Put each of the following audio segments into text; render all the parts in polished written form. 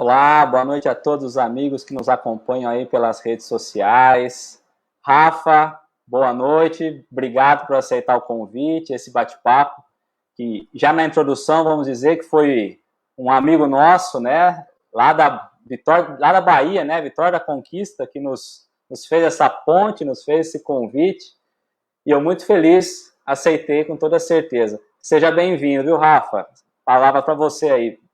Olá, boa noite a todos os amigos que nos acompanham aí pelas redes sociais. Rafa, boa noite, obrigado por aceitar o convite, esse bate-papo, que já na introdução vamos dizer que foi um amigo nosso, né, lá da Bahia, né, Vitória da Conquista, que nos fez essa ponte, nos fez esse convite, e eu muito feliz, aceitei com toda certeza. Seja bem-vindo, viu, Rafa? Palavra para você aí.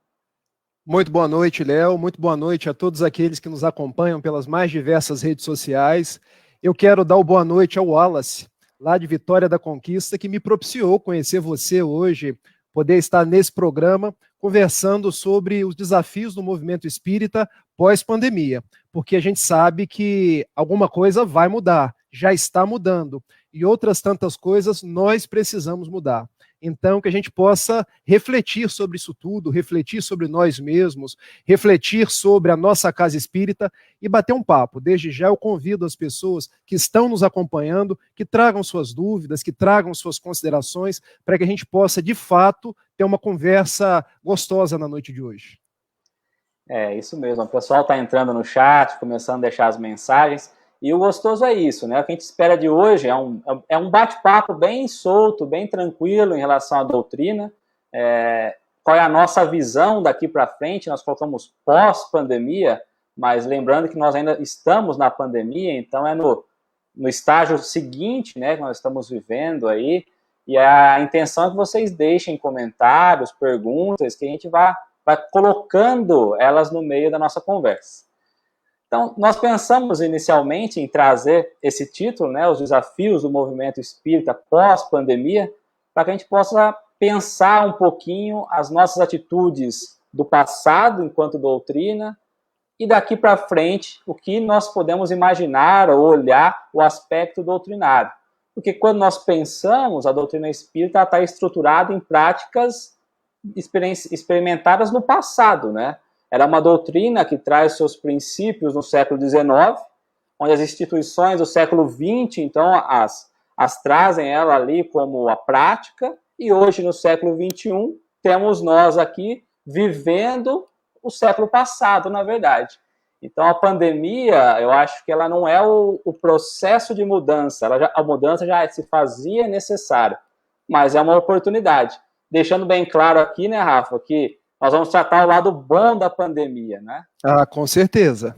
Muito boa noite, Léo. Muito boa noite a todos aqueles que nos acompanham pelas mais diversas redes sociais. Eu quero dar o boa noite ao Wallace, lá de Vitória da Conquista, que me propiciou conhecer você hoje, poder estar nesse programa conversando sobre os desafios do movimento espírita pós-pandemia, porque a gente sabe que alguma coisa vai mudar, já está mudando, e outras tantas coisas nós precisamos mudar. Então, que a gente possa refletir sobre isso tudo, refletir sobre nós mesmos, refletir sobre a nossa casa espírita e bater um papo. Desde já eu convido as pessoas que estão nos acompanhando, que tragam suas dúvidas, que tragam suas considerações, para que a gente possa, de fato, ter uma conversa gostosa na noite de hoje. É, isso mesmo. O pessoal está entrando no chat, começando a deixar as mensagens. E o gostoso é isso, né? O que a gente espera de hoje é um bate-papo bem solto, bem tranquilo em relação à doutrina. Qual é a nossa visão daqui para frente? Nós colocamos pós-pandemia, mas lembrando que nós ainda estamos na pandemia, então é no estágio seguinte, né, que nós estamos vivendo aí. E a intenção é que vocês deixem comentários, perguntas, que a gente vai colocando elas no meio da nossa conversa. Então, nós pensamos inicialmente em trazer esse título, né, os desafios do movimento espírita pós-pandemia, para que a gente possa pensar um pouquinho as nossas atitudes do passado enquanto doutrina e daqui para frente o que nós podemos imaginar ou olhar o aspecto doutrinário. Porque quando nós pensamos, a doutrina espírita está estruturada em práticas experimentadas no passado, né? Era uma doutrina que traz seus princípios no século XIX, onde as instituições do século XX, então, as trazem ela ali como a prática, e hoje, no século XXI, temos nós aqui vivendo o século passado, na verdade. Então, a pandemia, eu acho que ela não é o processo de mudança, a mudança já se fazia necessária, mas é uma oportunidade. Deixando bem claro aqui, né, Rafa, que nós vamos tratar o lado bom da pandemia, né? Ah, com certeza.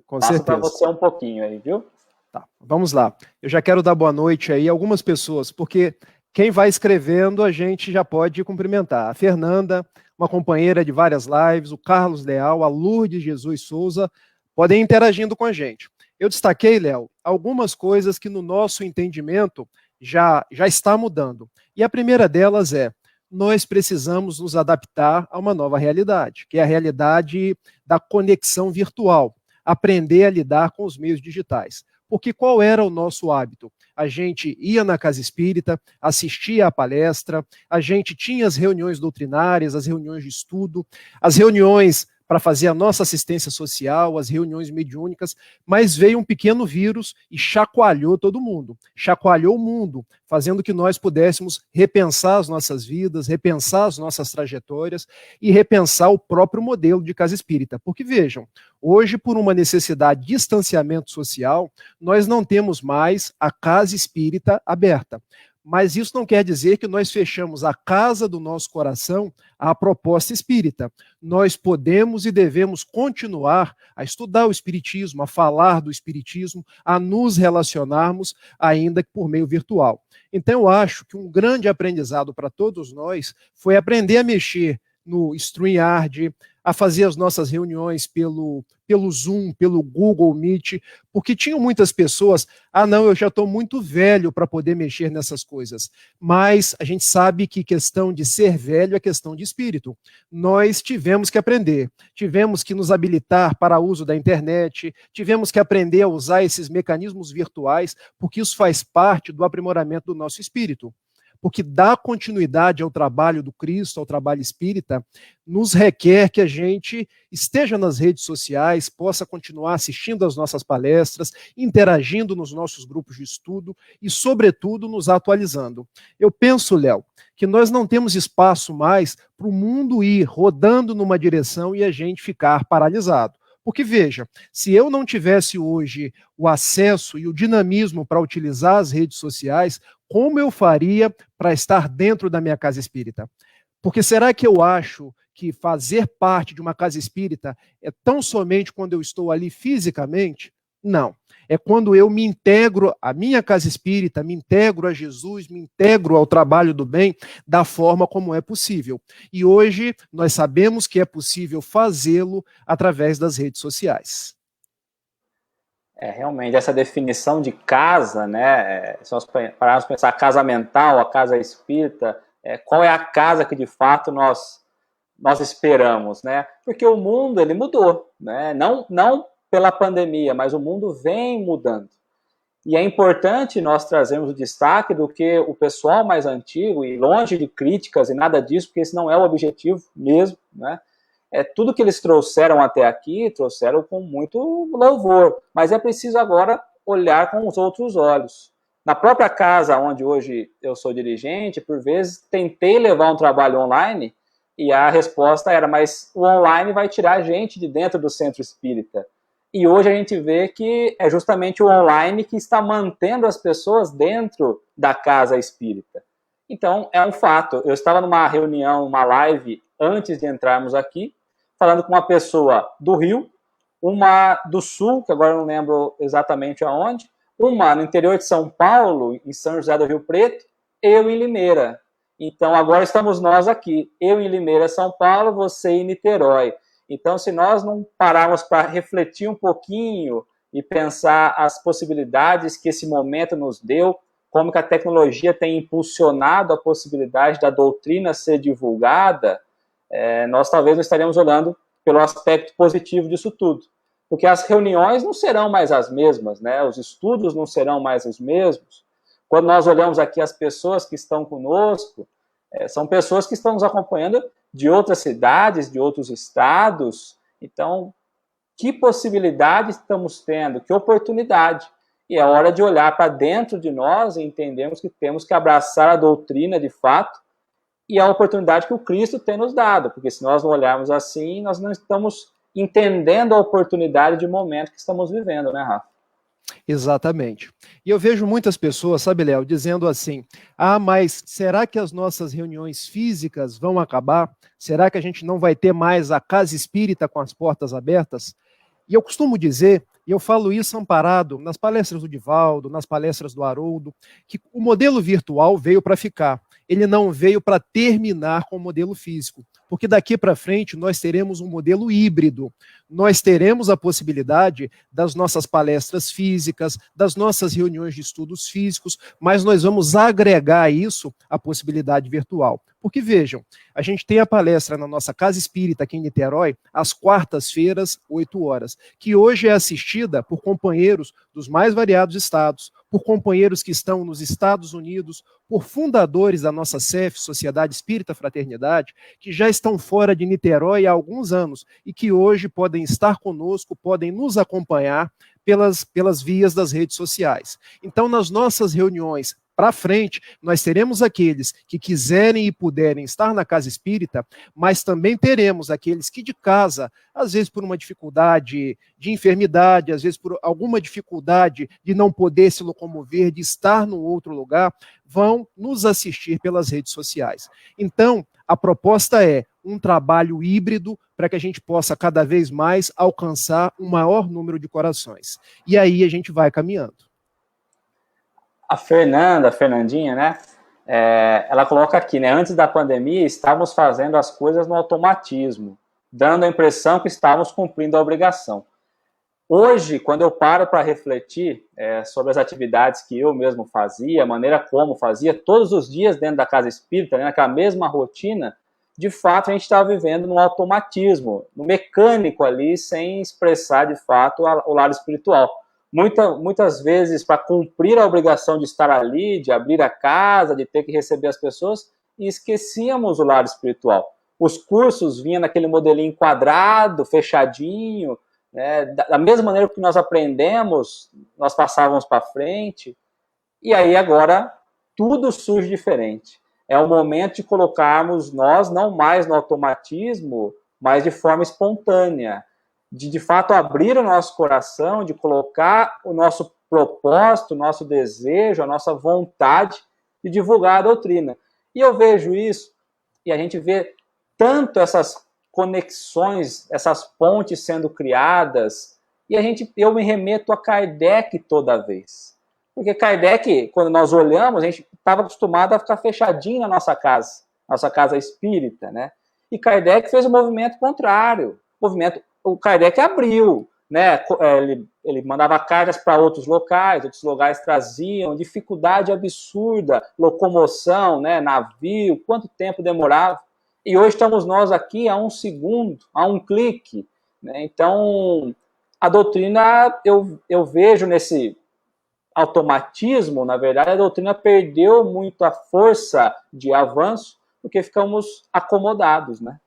Com Passa certeza. para você um pouquinho aí, viu? Tá, vamos lá. Eu já quero dar boa noite aí a algumas pessoas, porque quem vai escrevendo a gente já pode cumprimentar. A Fernanda, uma companheira de várias lives, o Carlos Leal, a Lourdes Jesus Souza, podem ir interagindo com a gente. Eu destaquei, Léo, algumas coisas que no nosso entendimento já está mudando. E a primeira delas é: nós precisamos nos adaptar a uma nova realidade, que é a realidade da conexão virtual, aprender a lidar com os meios digitais. Porque qual era o nosso hábito? A gente ia na casa espírita, assistia à palestra, a gente tinha as reuniões doutrinárias, as reuniões de estudo, as reuniões para fazer a nossa assistência social, as reuniões mediúnicas, mas veio um pequeno vírus e chacoalhou todo mundo, chacoalhou o mundo, fazendo que nós pudéssemos repensar as nossas vidas, repensar as nossas trajetórias e repensar o próprio modelo de casa espírita. Porque vejam, hoje, por uma necessidade de distanciamento social, nós não temos mais a casa espírita aberta. Mas isso não quer dizer que nós fechamos a casa do nosso coração à proposta espírita. Nós podemos e devemos continuar a estudar o espiritismo, a falar do espiritismo, a nos relacionarmos, ainda que por meio virtual. Então, eu acho que um grande aprendizado para todos nós foi aprender a mexer no StreamYard, a fazer as nossas reuniões pelo Zoom, pelo Google Meet, porque tinham muitas pessoas, não, eu já estou muito velho para poder mexer nessas coisas. Mas a gente sabe que questão de ser velho é questão de espírito. Nós tivemos que aprender, tivemos que nos habilitar para o uso da internet, tivemos que aprender a usar esses mecanismos virtuais, porque isso faz parte do aprimoramento do nosso espírito. porque dar continuidade ao trabalho do Cristo, ao trabalho espírita, nos requer que a gente esteja nas redes sociais, possa continuar assistindo às nossas palestras, interagindo nos nossos grupos de estudo e, sobretudo, nos atualizando. Eu penso, Léo, que nós não temos espaço mais para o mundo ir rodando numa direção e a gente ficar paralisado. Porque, veja, se eu não tivesse hoje o acesso e o dinamismo para utilizar as redes sociais, como eu faria para estar dentro da minha casa espírita? Porque será que eu acho que fazer parte de uma casa espírita é tão somente quando eu estou ali fisicamente? Não. É quando eu me integro à minha casa espírita, me integro a Jesus, me integro ao trabalho do bem da forma como é possível. E hoje nós sabemos que é possível fazê-lo através das redes sociais. Realmente, essa definição de casa, né, se nós pararmos para pensar a casa mental, a casa espírita, qual é a casa que de fato nós esperamos, né? Porque o mundo, ele mudou, né? Não pela pandemia, mas o mundo vem mudando. E é importante nós trazermos o destaque do que o pessoal mais antigo, e longe de críticas e nada disso, porque esse não é o objetivo mesmo, né? Tudo que eles trouxeram até aqui, trouxeram com muito louvor, mas é preciso agora olhar com os outros olhos. Na própria casa onde hoje eu sou dirigente, por vezes tentei levar um trabalho online e a resposta era, mas o online vai tirar a gente de dentro do centro espírita. E hoje a gente vê que é justamente o online que está mantendo as pessoas dentro da casa espírita. Então, é um fato. Eu estava numa reunião, uma live, antes de entrarmos aqui, falando com uma pessoa do Rio, uma do Sul, que agora eu não lembro exatamente aonde, uma no interior de São Paulo, em São José do Rio Preto, eu em Limeira. Então, agora estamos nós aqui, eu em Limeira, São Paulo, você em Niterói. Então, se nós não pararmos para refletir um pouquinho e pensar as possibilidades que esse momento nos deu, como que a tecnologia tem impulsionado a possibilidade da doutrina ser divulgada, nós talvez não estaremos olhando pelo aspecto positivo disso tudo. Porque as reuniões não serão mais as mesmas, né? Os estudos não serão mais os mesmos. Quando nós olhamos aqui as pessoas que estão conosco, são pessoas que estão nos acompanhando de outras cidades, de outros estados. Então, que possibilidade estamos tendo? Que oportunidade? E é hora de olhar para dentro de nós e entendermos que temos que abraçar a doutrina de fato e a oportunidade que o Cristo tem nos dado, porque se nós não olharmos assim, nós não estamos entendendo a oportunidade de momento que estamos vivendo, né, Rafa? Exatamente. E eu vejo muitas pessoas, sabe, Léo, dizendo assim, mas será que as nossas reuniões físicas vão acabar? Será que a gente não vai ter mais a casa espírita com as portas abertas? E eu costumo dizer, e eu falo isso amparado nas palestras do Divaldo, nas palestras do Haroldo, que o modelo virtual veio para ficar. Ele não veio para terminar com o modelo físico, porque daqui para frente nós teremos um modelo híbrido. Nós teremos a possibilidade das nossas palestras físicas, das nossas reuniões de estudos físicos, mas nós vamos agregar a isso a possibilidade virtual. Porque vejam, a gente tem a palestra na nossa Casa Espírita aqui em Niterói, às quartas-feiras, 8 horas, que hoje é assistida por companheiros dos mais variados estados, por companheiros que estão nos Estados Unidos, por fundadores da nossa SEF, Sociedade Espírita Fraternidade, que já estão fora de Niterói há alguns anos e que hoje podem estar conosco, podem nos acompanhar pelas vias das redes sociais. Então, nas nossas reuniões para frente, nós teremos aqueles que quiserem e puderem estar na casa espírita, mas também teremos aqueles que de casa, às vezes por uma dificuldade de enfermidade, às vezes por alguma dificuldade de não poder se locomover, de estar num outro lugar, vão nos assistir pelas redes sociais. Então, a proposta é um trabalho híbrido para que a gente possa cada vez mais alcançar um maior número de corações. E aí a gente vai caminhando. A Fernandinha, né? Ela coloca aqui, né? Antes da pandemia, estávamos fazendo as coisas no automatismo, dando a impressão que estávamos cumprindo a obrigação. Hoje, quando eu paro para refletir sobre as atividades que eu mesmo fazia, a maneira como fazia, todos os dias dentro da casa espírita, né, naquela mesma rotina, de fato a gente está vivendo num automatismo, no mecânico ali, sem expressar de fato o lado espiritual. muitas vezes para cumprir a obrigação de estar ali, de abrir a casa, de ter que receber as pessoas, e esquecíamos o lado espiritual. Os cursos vinham naquele modelinho quadrado, fechadinho, né? Da mesma maneira que nós aprendemos, nós passávamos para frente, e aí agora tudo surge diferente. É o momento de colocarmos nós não mais no automatismo, mas de forma espontânea, de fato abrir o nosso coração, de colocar o nosso propósito, o nosso desejo, a nossa vontade de divulgar a doutrina. E eu vejo isso, e a gente vê tanto essas conexões, essas pontes sendo criadas, e eu me remeto a Kardec toda vez. Porque Kardec, quando nós olhamos, a gente estava acostumado a ficar fechadinho na nossa casa espírita, né? E Kardec fez o movimento contrário. O Kardec abriu, né? Ele mandava cartas para outros locais traziam dificuldade absurda, locomoção, né? Navio, quanto tempo demorava. E hoje estamos nós aqui a um segundo, a um clique, né? Então, a doutrina, eu vejo nesse automatismo, na verdade, a doutrina perdeu muito a força de avanço, porque ficamos acomodados, né?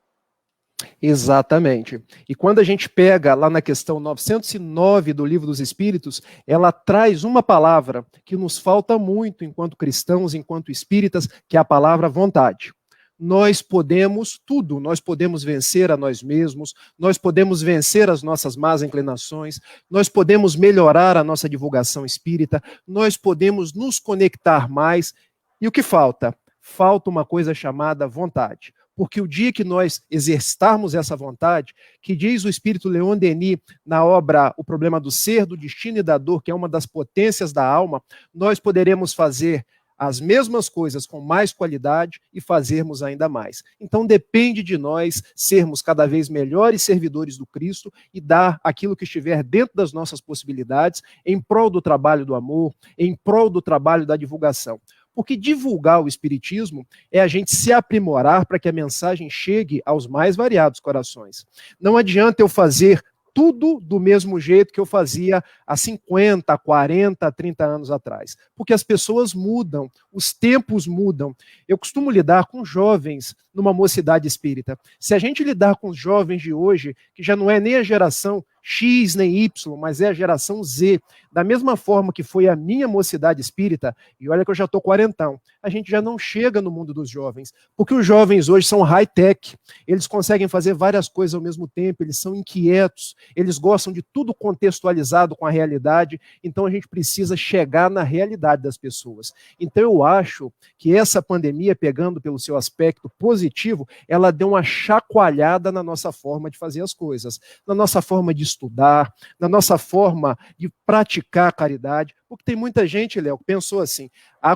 Exatamente. E quando a gente pega lá na questão 909 do Livro dos Espíritos, ela traz uma palavra que nos falta muito enquanto cristãos, enquanto espíritas, que é a palavra vontade. Nós podemos tudo, nós podemos vencer a nós mesmos, nós podemos vencer as nossas más inclinações, nós podemos melhorar a nossa divulgação espírita, nós podemos nos conectar mais. E o que falta? Falta uma coisa chamada vontade. Porque o dia que nós exercitarmos essa vontade, que diz o espírito Leon Denis na obra O Problema do Ser, do Destino e da Dor, que é uma das potências da alma, nós poderemos fazer as mesmas coisas com mais qualidade e fazermos ainda mais. Então depende de nós sermos cada vez melhores servidores do Cristo e dar aquilo que estiver dentro das nossas possibilidades em prol do trabalho do amor, em prol do trabalho da divulgação. Porque divulgar o Espiritismo é a gente se aprimorar para que a mensagem chegue aos mais variados corações. Não adianta eu fazer tudo do mesmo jeito que eu fazia há 50, 40, 30 anos atrás. Porque as pessoas mudam, os tempos mudam. Eu costumo lidar com jovens numa mocidade espírita. Se a gente lidar com os jovens de hoje, que já não é nem a geração X nem Y, mas é a geração Z, da mesma forma que foi a minha mocidade espírita, e olha que eu já estou quarentão, a gente já não chega no mundo dos jovens, porque os jovens hoje são high-tech, eles conseguem fazer várias coisas ao mesmo tempo, eles são inquietos, eles gostam de tudo contextualizado com a realidade, então a gente precisa chegar na realidade das pessoas. Então eu acho que essa pandemia, pegando pelo seu aspecto positivo, ela deu uma chacoalhada na nossa forma de fazer as coisas, na nossa forma de estudar, na nossa forma de praticar a caridade, porque tem muita gente, Léo, que pensou assim,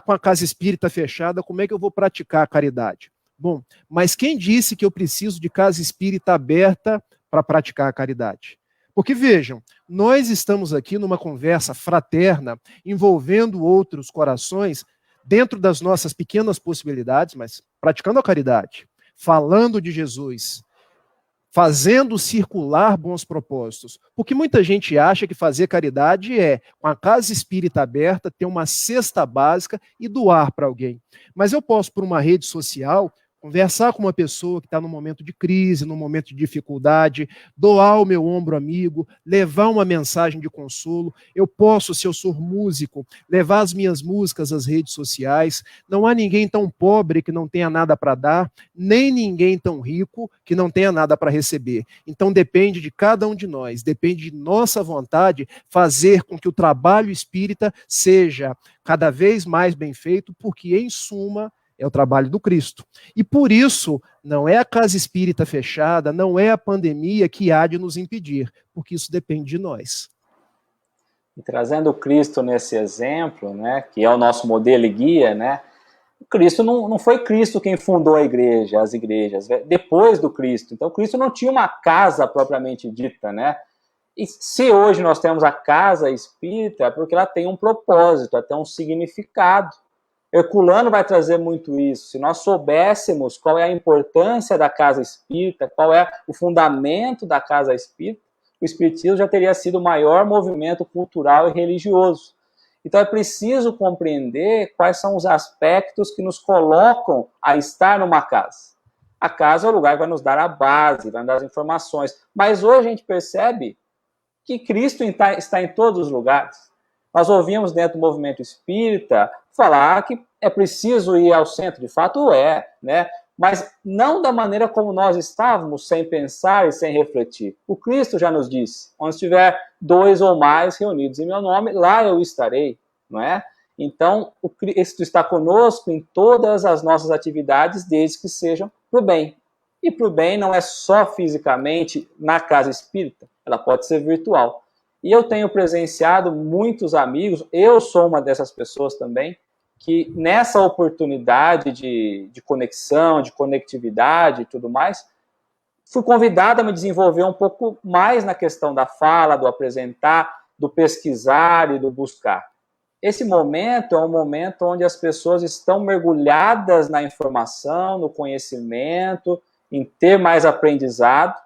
com a casa espírita fechada, como é que eu vou praticar a caridade? Bom, mas quem disse que eu preciso de casa espírita aberta para praticar a caridade? Porque vejam, nós estamos aqui numa conversa fraterna, envolvendo outros corações, dentro das nossas pequenas possibilidades, mas praticando a caridade, falando de Jesus, fazendo circular bons propósitos. Porque muita gente acha que fazer caridade é, com a casa espírita aberta, ter uma cesta básica e doar para alguém. Mas eu posso, por uma rede social, conversar com uma pessoa que está num momento de crise, num momento de dificuldade, doar o meu ombro amigo, levar uma mensagem de consolo. Eu posso, se eu sou músico, levar as minhas músicas às redes sociais. Não há ninguém tão pobre que não tenha nada para dar, nem ninguém tão rico que não tenha nada para receber. Então depende de cada um de nós, depende de nossa vontade fazer com que o trabalho espírita seja cada vez mais bem feito, porque, em suma, é o trabalho do Cristo. E por isso, não é a casa espírita fechada, não é a pandemia que há de nos impedir, porque isso depende de nós. E trazendo o Cristo nesse exemplo, né, que é o nosso modelo e guia, né, Cristo não foi Cristo quem fundou a igreja, as igrejas, depois do Cristo. Então, Cristo não tinha uma casa propriamente dita, né? E se hoje nós temos a casa espírita, é porque ela tem um propósito, ela tem um significado. Herculano vai trazer muito isso. Se nós soubéssemos qual é a importância da casa espírita, qual é o fundamento da casa espírita, o Espiritismo já teria sido o maior movimento cultural e religioso. Então é preciso compreender quais são os aspectos que nos colocam a estar numa casa. A casa é o lugar que vai nos dar a base, vai nos dar as informações. Mas hoje a gente percebe que Cristo está em todos os lugares. Nós ouvimos dentro do movimento espírita falar que é preciso ir ao centro, de fato é, né? Mas não da maneira como nós estávamos, sem pensar e sem refletir. O Cristo já nos disse, onde estiver 2 ou mais reunidos em meu nome, lá eu estarei, não é? Então, o Cristo está conosco em todas as nossas atividades, desde que sejam para o bem. E para o bem não é só fisicamente na casa espírita, ela pode ser virtual. E eu tenho presenciado muitos amigos, eu sou uma dessas pessoas também, que nessa oportunidade de conexão, de conectividade e tudo mais, fui convidado a me desenvolver um pouco mais na questão da fala, do apresentar, do pesquisar e do buscar. Esse momento é um momento onde as pessoas estão mergulhadas na informação, no conhecimento, em ter mais aprendizado,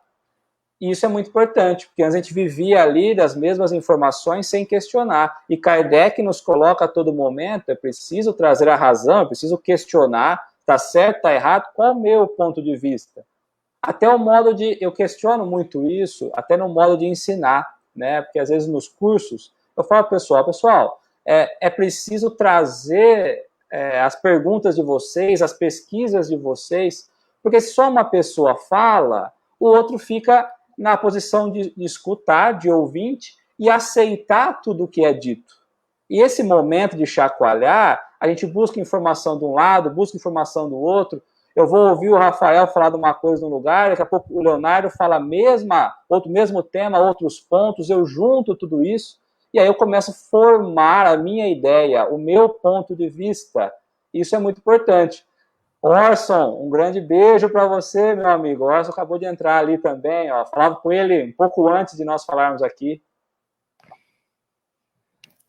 e isso é muito importante, porque antes a gente vivia ali das mesmas informações sem questionar, e Kardec nos coloca a todo momento, é preciso trazer a razão, é preciso questionar, está certo, está errado, qual é o meu ponto de vista? Até o modo de, eu questiono muito isso, até no modo de ensinar, né? Porque às vezes nos cursos, eu falo pessoal, é preciso trazer as perguntas de vocês, as pesquisas de vocês, porque se só uma pessoa fala, o outro fica na posição de escutar, de ouvinte, e aceitar tudo o que é dito. E esse momento de chacoalhar, a gente busca informação de um lado, busca informação do outro. Eu vou ouvir o Rafael falar de uma coisa num lugar, daqui a pouco o Leonardo fala outro mesmo tema, outros pontos, eu junto tudo isso, e aí eu começo a formar a minha ideia, o meu ponto de vista. Isso é muito importante. Orson, um grande beijo para você, meu amigo. O Orson acabou de entrar ali também, ó. Falava com ele um pouco antes de nós falarmos aqui.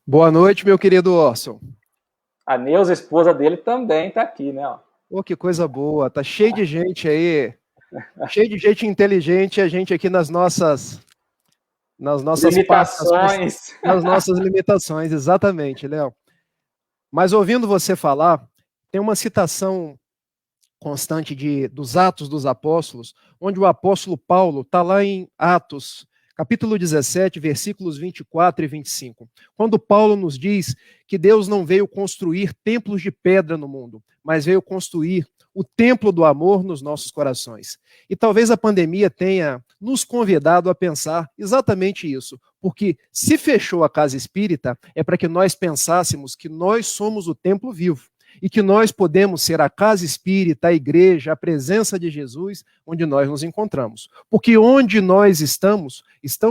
Boa noite, meu querido Orson. A Neuza, esposa dele, também está aqui, né? Oh, que coisa boa. Tá cheio de gente aí. Cheio de gente inteligente, a gente aqui nas nossas limitações. Nas nossas limitações, exatamente, Léo. Mas ouvindo você falar, tem uma citação constante dos Atos dos Apóstolos, onde o apóstolo Paulo está lá em Atos, capítulo 17, versículos 24 e 25, quando Paulo nos diz que Deus não veio construir templos de pedra no mundo, mas veio construir o templo do amor nos nossos corações. E talvez a pandemia tenha nos convidado a pensar exatamente isso, porque se fechou a casa espírita, é para que nós pensássemos que nós somos o templo vivo, e que nós podemos ser a casa espírita, a igreja, a presença de Jesus, onde nós nos encontramos. Porque onde nós estão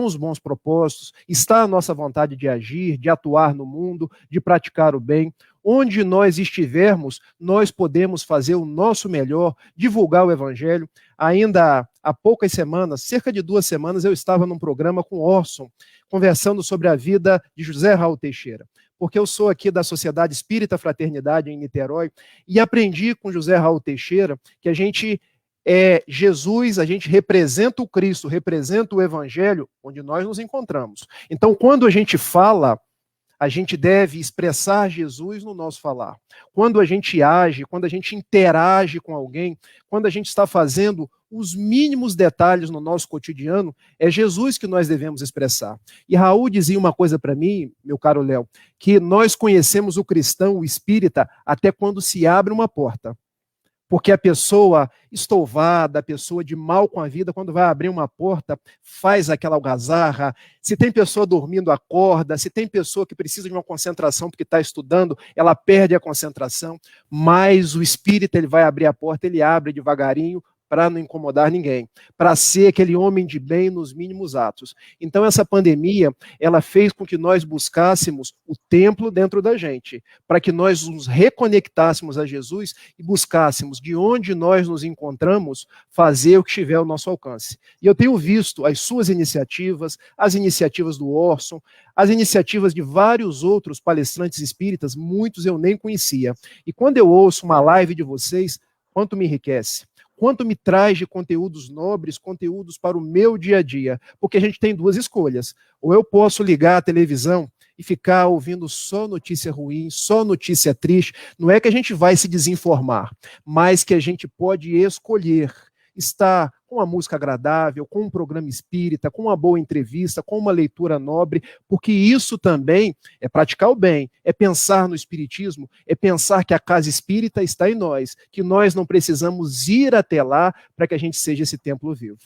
os bons propósitos, está a nossa vontade de agir, de atuar no mundo, de praticar o bem. Onde nós estivermos, nós podemos fazer o nosso melhor, divulgar o evangelho. Ainda há poucas semanas, cerca de 2 semanas, eu estava num programa com Orson, conversando sobre a vida de José Raul Teixeira, porque eu sou aqui da Sociedade Espírita Fraternidade em Niterói, e aprendi com José Raul Teixeira que a gente é Jesus, a gente representa o Cristo, representa o Evangelho, onde nós nos encontramos. Então, quando a gente fala, a gente deve expressar Jesus no nosso falar. Quando a gente age, quando a gente interage com alguém, quando a gente está fazendo os mínimos detalhes no nosso cotidiano, é Jesus que nós devemos expressar. E Raul dizia uma coisa para mim, meu caro Léo, que nós conhecemos o cristão, o espírita, até quando se abre uma porta. Porque a pessoa estouvada, a pessoa de mal com a vida, quando vai abrir uma porta, faz aquela algazarra. Se tem pessoa dormindo, acorda. Se tem pessoa que precisa de uma concentração porque está estudando, ela perde a concentração. Mas o espírita, ele vai abrir a porta, ele abre devagarinho, para não incomodar ninguém, para ser aquele homem de bem nos mínimos atos. Então essa pandemia, ela fez com que nós buscássemos o templo dentro da gente, para que nós nos reconectássemos a Jesus e buscássemos de onde nós nos encontramos fazer o que estiver ao nosso alcance. E eu tenho visto as suas iniciativas, as iniciativas do Orson, as iniciativas de vários outros palestrantes espíritas, muitos eu nem conhecia. E quando eu ouço uma live de vocês, quanto me enriquece. quanto me traz de conteúdos nobres, conteúdos para o meu dia a dia. Porque a gente tem duas escolhas. Ou eu posso ligar a televisão e ficar ouvindo só notícia ruim, só notícia triste. Não é que a gente vai se desinformar, mas que a gente pode escolher estar com uma música agradável, com um programa espírita, com uma boa entrevista, com uma leitura nobre, porque isso também é praticar o bem, é pensar no espiritismo, é pensar que a casa espírita está em nós, que nós não precisamos ir até lá para que a gente seja esse templo vivo.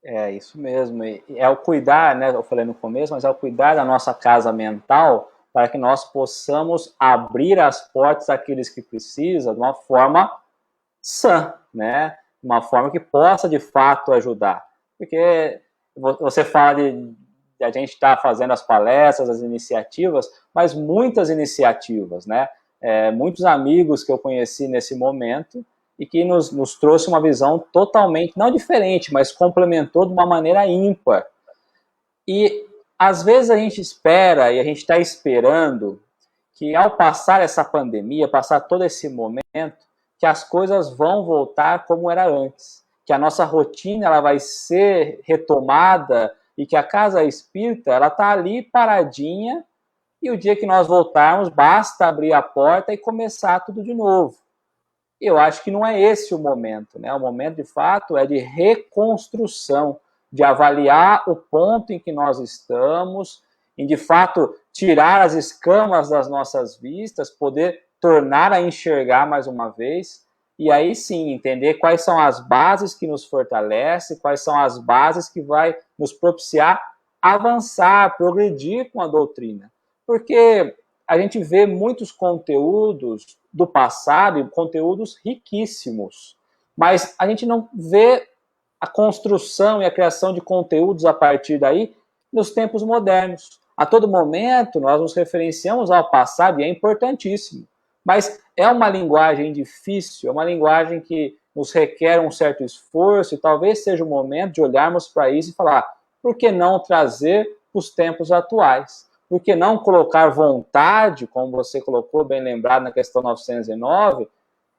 É isso mesmo, e é o cuidar, né, eu falei no começo, mas é o cuidar da nossa casa mental para que nós possamos abrir as portas àqueles que precisam de uma forma sã, né, uma forma que possa de fato ajudar, porque você fala de a gente estar fazendo as palestras, as iniciativas, mas muitas iniciativas, né, muitos amigos que eu conheci nesse momento e que nos trouxe uma visão totalmente, não diferente, mas complementou de uma maneira ímpar. E às vezes a gente espera, e a gente está esperando, que ao passar essa pandemia, passar todo esse momento, que as coisas vão voltar como era antes, que a nossa rotina ela vai ser retomada e que a casa espírita ela está ali paradinha e o dia que nós voltarmos basta abrir a porta e começar tudo de novo. Eu acho que não é esse o momento, né? O momento, de fato, é de reconstrução, de avaliar o ponto em que nós estamos, em, de fato, tirar as escamas das nossas vistas, poder tornar a enxergar mais uma vez, e aí sim, entender quais são as bases que nos fortalecem, quais são as bases que vai nos propiciar avançar, progredir com a doutrina. Porque a gente vê muitos conteúdos do passado, e conteúdos riquíssimos, mas a gente não vê a construção e a criação de conteúdos a partir daí nos tempos modernos. A todo momento nós nos referenciamos ao passado e é importantíssimo, mas é uma linguagem difícil, é uma linguagem que nos requer um certo esforço e talvez seja o momento de olharmos para isso e falar, por que não trazer os tempos atuais? Por que não colocar vontade, como você colocou, bem lembrado na questão 909,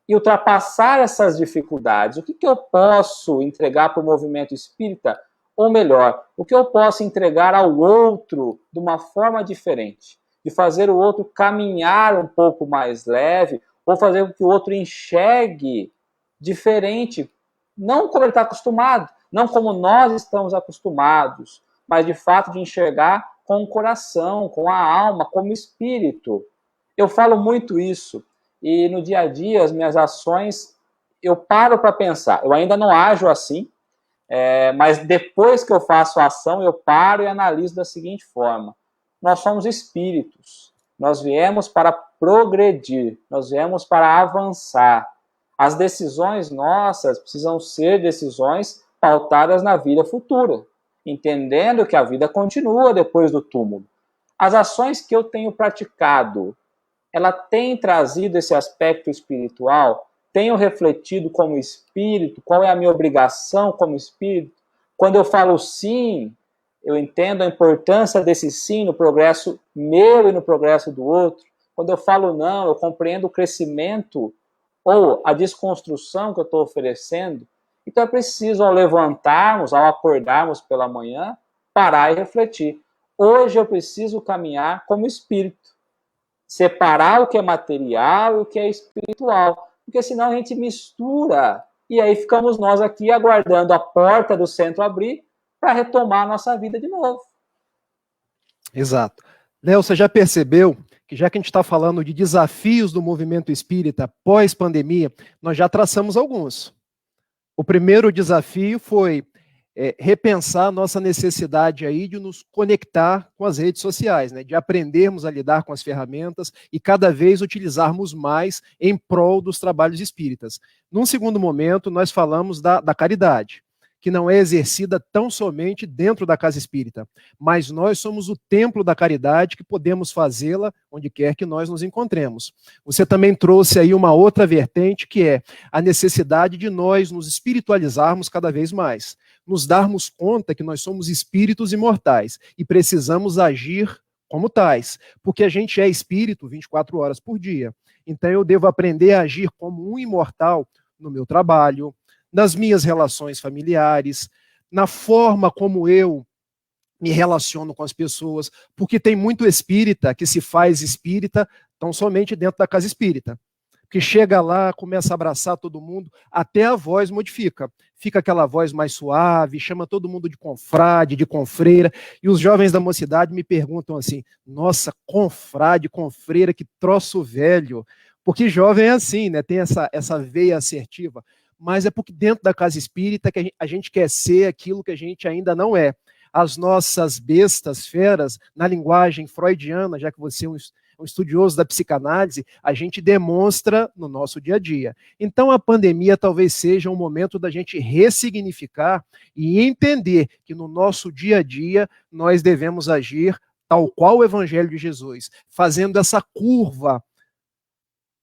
e ultrapassar essas dificuldades? O que eu posso entregar para o movimento espírita? Ou melhor, o que eu posso entregar ao outro de uma forma diferente? De fazer o outro caminhar um pouco mais leve, ou fazer com que o outro enxergue diferente, não como ele está acostumado, não como nós estamos acostumados, mas de fato de enxergar com o coração, com a alma, como espírito. Eu falo muito isso, e no dia a dia, as minhas ações, eu paro para pensar. Eu ainda não ajo assim, mas depois que eu faço a ação, eu paro e analiso da seguinte forma. Nós somos espíritos, nós viemos para progredir, nós viemos para avançar. As decisões nossas precisam ser decisões pautadas na vida futura, entendendo que a vida continua depois do túmulo. As ações que eu tenho praticado, ela tem trazido esse aspecto espiritual? Tenho refletido como espírito? Qual é a minha obrigação como espírito? Quando eu falo sim, eu entendo a importância desse sim no progresso meu e no progresso do outro. Quando eu falo não, eu compreendo o crescimento ou a desconstrução que eu estou oferecendo. Então é preciso, ao levantarmos, ao acordarmos pela manhã, parar e refletir. Hoje eu preciso caminhar como espírito. Separar o que é material e o que é espiritual. Porque senão a gente mistura. E aí ficamos nós aqui aguardando a porta do centro abrir para retomar a nossa vida de novo. Exato. Léo, você já percebeu que já que a gente está falando de desafios do movimento espírita pós-pandemia, nós já traçamos alguns. O primeiro desafio foi repensar a nossa necessidade aí de nos conectar com as redes sociais, né? De aprendermos a lidar com as ferramentas e cada vez utilizarmos mais em prol dos trabalhos espíritas. Num segundo momento, nós falamos da caridade, que não é exercida tão somente dentro da casa espírita, mas nós somos o templo da caridade que podemos fazê-la onde quer que nós nos encontremos. Você também trouxe aí uma outra vertente, que é a necessidade de nós nos espiritualizarmos cada vez mais, nos darmos conta que nós somos espíritos imortais e precisamos agir como tais, porque a gente é espírito 24 horas por dia. Então eu devo aprender a agir como um imortal no meu trabalho, nas minhas relações familiares, na forma como eu me relaciono com as pessoas, porque tem muito espírita que se faz espírita tão somente dentro da casa espírita. Que chega lá, começa a abraçar todo mundo, até a voz modifica. Fica aquela voz mais suave, chama todo mundo de confrade, de confreira, e os jovens da mocidade me perguntam assim, nossa, confrade, confreira, que troço velho. Porque jovem é assim, né? Tem essa veia assertiva. Mas é porque dentro da casa espírita que a gente quer ser aquilo que a gente ainda não é. As nossas bestas, feras, na linguagem freudiana, já que você é um estudioso da psicanálise, a gente demonstra no nosso dia a dia. Então, a pandemia talvez seja um momento da gente ressignificar e entender que no nosso dia a dia nós devemos agir tal qual o Evangelho de Jesus, fazendo essa curva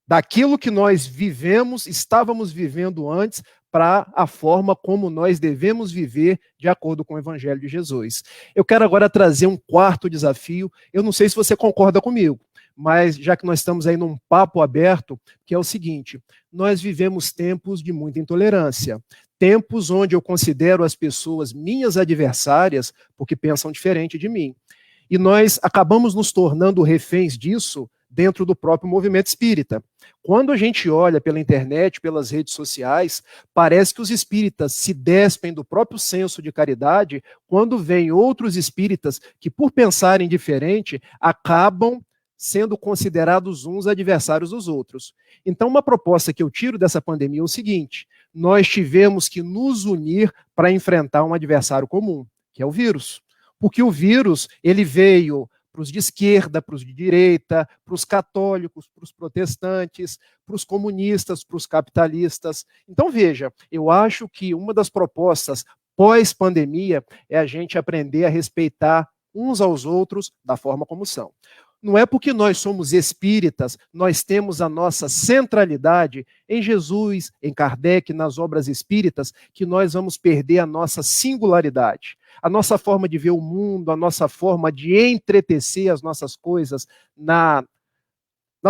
daquilo que nós vivemos, estávamos vivendo antes, para a forma como nós devemos viver de acordo com o Evangelho de Jesus. Eu quero agora trazer um quarto desafio. Eu não sei se você concorda comigo, mas já que nós estamos aí num papo aberto, que é o seguinte, nós vivemos tempos de muita intolerância, tempos onde eu considero as pessoas minhas adversárias porque pensam diferente de mim. E nós acabamos nos tornando reféns disso dentro do próprio movimento espírita. Quando a gente olha pela internet, pelas redes sociais, parece que os espíritas se despem do próprio senso de caridade quando vêm outros espíritas que, por pensarem diferente, acabam sendo considerados uns adversários dos outros. Então, uma proposta que eu tiro dessa pandemia é o seguinte: nós tivemos que nos unir para enfrentar um adversário comum, que é o vírus. Porque o vírus, ele veio para os de esquerda, para os de direita, para os católicos, para os protestantes, para os comunistas, para os capitalistas. Então, veja, eu acho que uma das propostas pós-pandemia é a gente aprender a respeitar uns aos outros da forma como são. Não é porque nós somos espíritas, nós temos a nossa centralidade em Jesus, em Kardec, nas obras espíritas, que nós vamos perder a nossa singularidade. A nossa forma de ver o mundo, a nossa forma de entretecer as nossas coisas na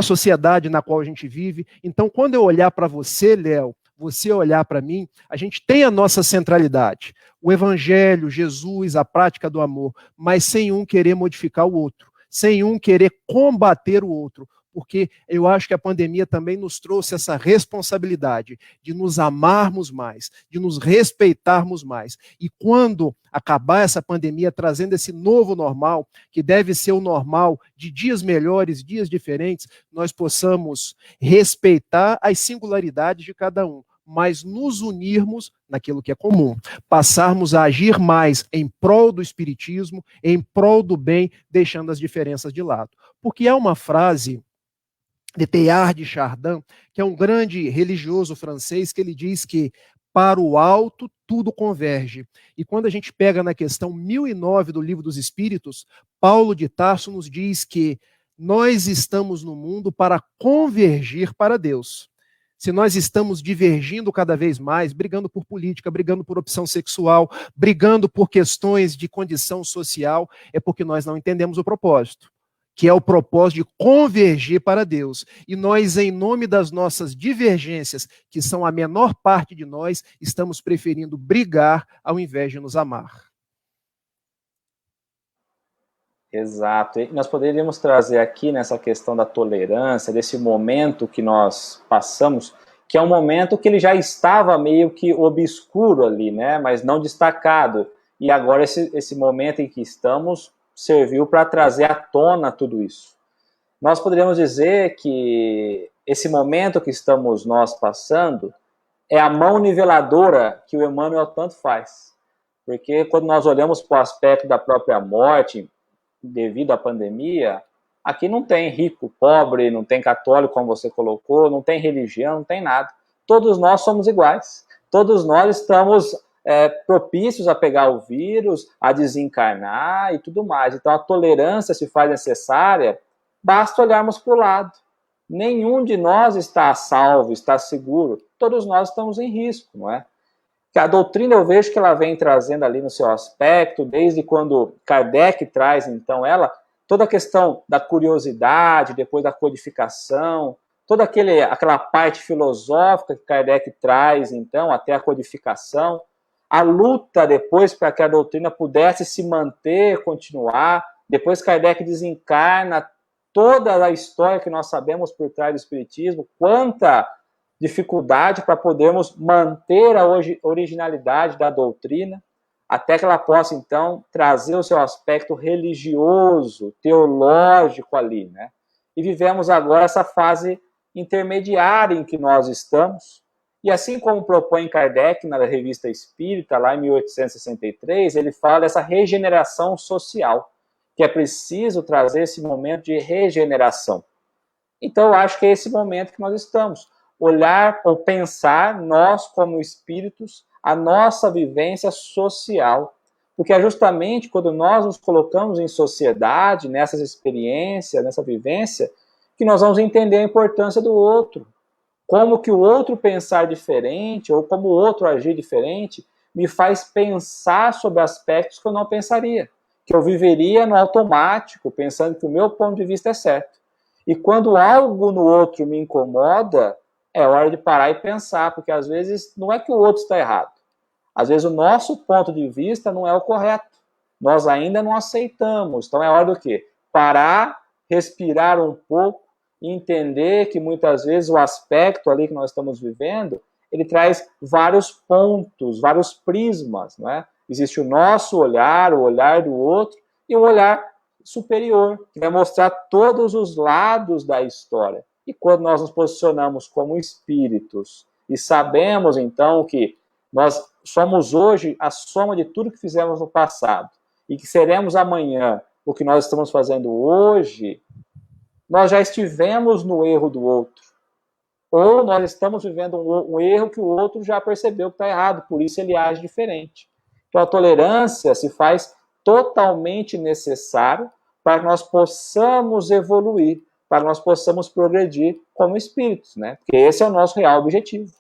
sociedade na qual a gente vive. Então, quando eu olhar para você, Léo, você olhar para mim, a gente tem a nossa centralidade. O Evangelho, Jesus, a prática do amor, mas sem um querer modificar o outro, sem um querer combater o outro, porque eu acho que a pandemia também nos trouxe essa responsabilidade de nos amarmos mais, de nos respeitarmos mais. E quando acabar essa pandemia trazendo esse novo normal, que deve ser o normal de dias melhores, dias diferentes, nós possamos respeitar as singularidades de cada um, mas nos unirmos naquilo que é comum, passarmos a agir mais em prol do espiritismo, em prol do bem, deixando as diferenças de lado. Porque há uma frase de Teilhard de Chardin, que é um grande religioso francês, que ele diz que para o alto tudo converge. E quando a gente pega na questão 1009 do Livro dos Espíritos, Paulo de Tarso nos diz que nós estamos no mundo para convergir para Deus. Se nós estamos divergindo cada vez mais, brigando por política, brigando por opção sexual, brigando por questões de condição social, é porque nós não entendemos o propósito, que é o propósito de convergir para Deus. E nós, em nome das nossas divergências, que são a menor parte de nós, estamos preferindo brigar ao invés de nos amar. Exato. E nós poderíamos trazer aqui nessa questão da tolerância, desse momento que nós passamos, que é um momento que ele já estava meio que obscuro ali, né? Mas não destacado. E agora esse momento em que estamos serviu para trazer à tona tudo isso. Nós poderíamos dizer que esse momento que estamos nós passando é a mão niveladora que o Emmanuel tanto faz. Porque quando nós olhamos para o aspecto da própria morte, devido à pandemia, aqui não tem rico, pobre, não tem católico, como você colocou, não tem religião, não tem nada. Todos nós somos iguais. Todos nós estamos propícios a pegar o vírus, a desencarnar e tudo mais. Então a tolerância se faz necessária, basta olharmos para o lado. Nenhum de nós está a salvo, está seguro. Todos nós estamos em risco, não é? Que a doutrina eu vejo que ela vem trazendo ali no seu aspecto, desde quando Kardec traz então ela, toda a questão da curiosidade, depois da codificação, toda aquela parte filosófica que Kardec traz, então, até a codificação, a luta depois para que a doutrina pudesse se manter, continuar, depois Kardec desencarna toda a história que nós sabemos por trás do Espiritismo, quanta dificuldade para podermos manter a originalidade da doutrina, até que ela possa, então, trazer o seu aspecto religioso, teológico ali, né? E vivemos agora essa fase intermediária em que nós estamos, e assim como propõe Kardec na Revista Espírita, lá em 1863, ele fala dessa regeneração social, que é preciso trazer esse momento de regeneração. Então, eu acho que é esse momento que nós estamos. Olhar ou pensar, nós como espíritos, a nossa vivência social. Porque é justamente quando nós nos colocamos em sociedade, nessas experiências, nessa vivência, que nós vamos entender a importância do outro. Como que o outro pensar diferente, ou como o outro agir diferente, me faz pensar sobre aspectos que eu não pensaria. Que eu viveria no automático, pensando que o meu ponto de vista é certo. E quando algo no outro me incomoda, é hora de parar e pensar, porque às vezes não é que o outro está errado. Às vezes o nosso ponto de vista não é o correto. Nós ainda não aceitamos. Então é hora do quê? Parar, respirar um pouco e entender que muitas vezes o aspecto ali que nós estamos vivendo, ele traz vários pontos, vários prismas, não é? Existe o nosso olhar, o olhar do outro e um olhar superior, que vai mostrar todos os lados da história. E quando nós nos posicionamos como espíritos e sabemos, então, que nós somos hoje a soma de tudo que fizemos no passado e que seremos amanhã o que nós estamos fazendo hoje, nós já estivemos no erro do outro. Ou nós estamos vivendo um erro que o outro já percebeu que está errado, por isso ele age diferente. Então a tolerância se faz totalmente necessário para que nós possamos evoluir, para que nós possamos progredir como espíritos, né? Porque esse é o nosso real objetivo.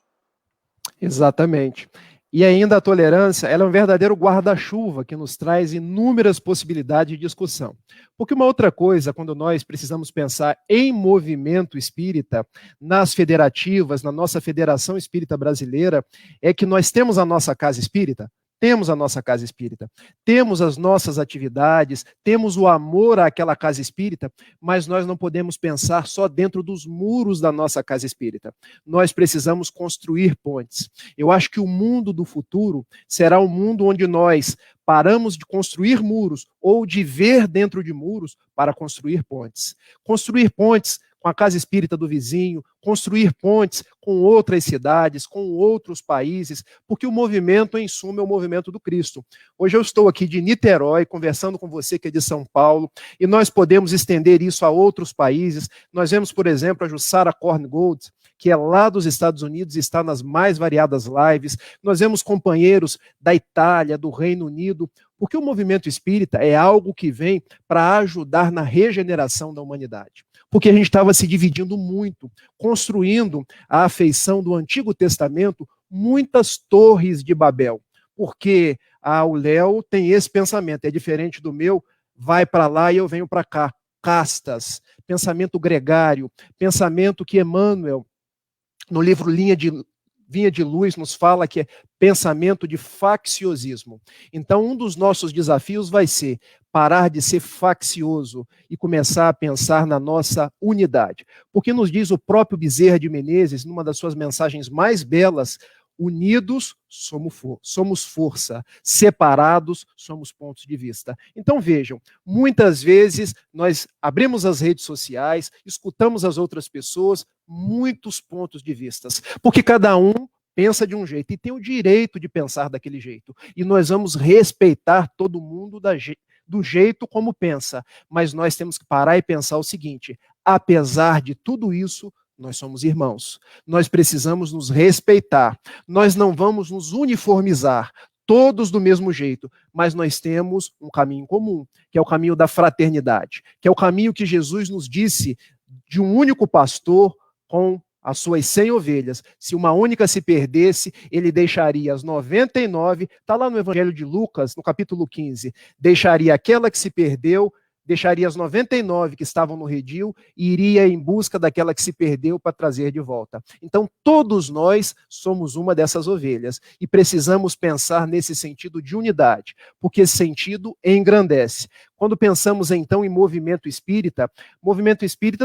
Exatamente. E ainda a tolerância, ela é um verdadeiro guarda-chuva que nos traz inúmeras possibilidades de discussão. Porque uma outra coisa, quando nós precisamos pensar em movimento espírita, nas federativas, na nossa Federação Espírita Brasileira, é que nós temos a nossa casa espírita, temos a nossa casa espírita, temos as nossas atividades, temos o amor àquela casa espírita, mas nós não podemos pensar só dentro dos muros da nossa casa espírita. Nós precisamos construir pontes. Eu acho que o mundo do futuro será um mundo onde nós paramos de construir muros ou de ver dentro de muros para construir pontes. Construir pontes com a casa espírita do vizinho, construir pontes com outras cidades, com outros países, porque o movimento, em suma, é o movimento do Cristo. Hoje eu estou aqui de Niterói, conversando com você que é de São Paulo, e nós podemos estender isso a outros países. Nós vemos, por exemplo, a Jussara Korngold, que é lá dos Estados Unidos e está nas mais variadas lives. Nós vemos companheiros da Itália, do Reino Unido, porque o movimento espírita é algo que vem para ajudar na regeneração da humanidade. Porque a gente estava se dividindo muito, construindo a afeição do Antigo Testamento, muitas torres de Babel. Porque o Léo tem esse pensamento, é diferente do meu, vai para lá e eu venho para cá. Castas, pensamento gregário, pensamento que Emmanuel, no livro Vinha de Luz, nos fala que é pensamento de facciosismo. Então, um dos nossos desafios vai ser parar de ser faccioso e começar a pensar na nossa unidade. Porque nos diz o próprio Bezerra de Menezes, numa das suas mensagens mais belas, unidos somos força, separados somos pontos de vista. Então vejam, muitas vezes nós abrimos as redes sociais, escutamos as outras pessoas, muitos pontos de vista, porque cada um pensa de um jeito e tem o direito de pensar daquele jeito. E nós vamos respeitar todo mundo do jeito como pensa, mas nós temos que parar e pensar o seguinte: apesar de tudo isso, nós somos irmãos. Nós precisamos nos respeitar. Nós não vamos nos uniformizar, todos do mesmo jeito, mas nós temos um caminho comum, que é o caminho da fraternidade, que é o caminho que Jesus nos disse de um único pastor com as suas 100 ovelhas. Se uma única se perdesse, ele deixaria as 99, está lá no Evangelho de Lucas, no capítulo 15, deixaria aquela que se perdeu deixaria as 99 que estavam no redil e iria em busca daquela que se perdeu para trazer de volta. Então, todos nós somos uma dessas ovelhas e precisamos pensar nesse sentido de unidade, porque esse sentido engrandece. Quando pensamos, então, em movimento espírita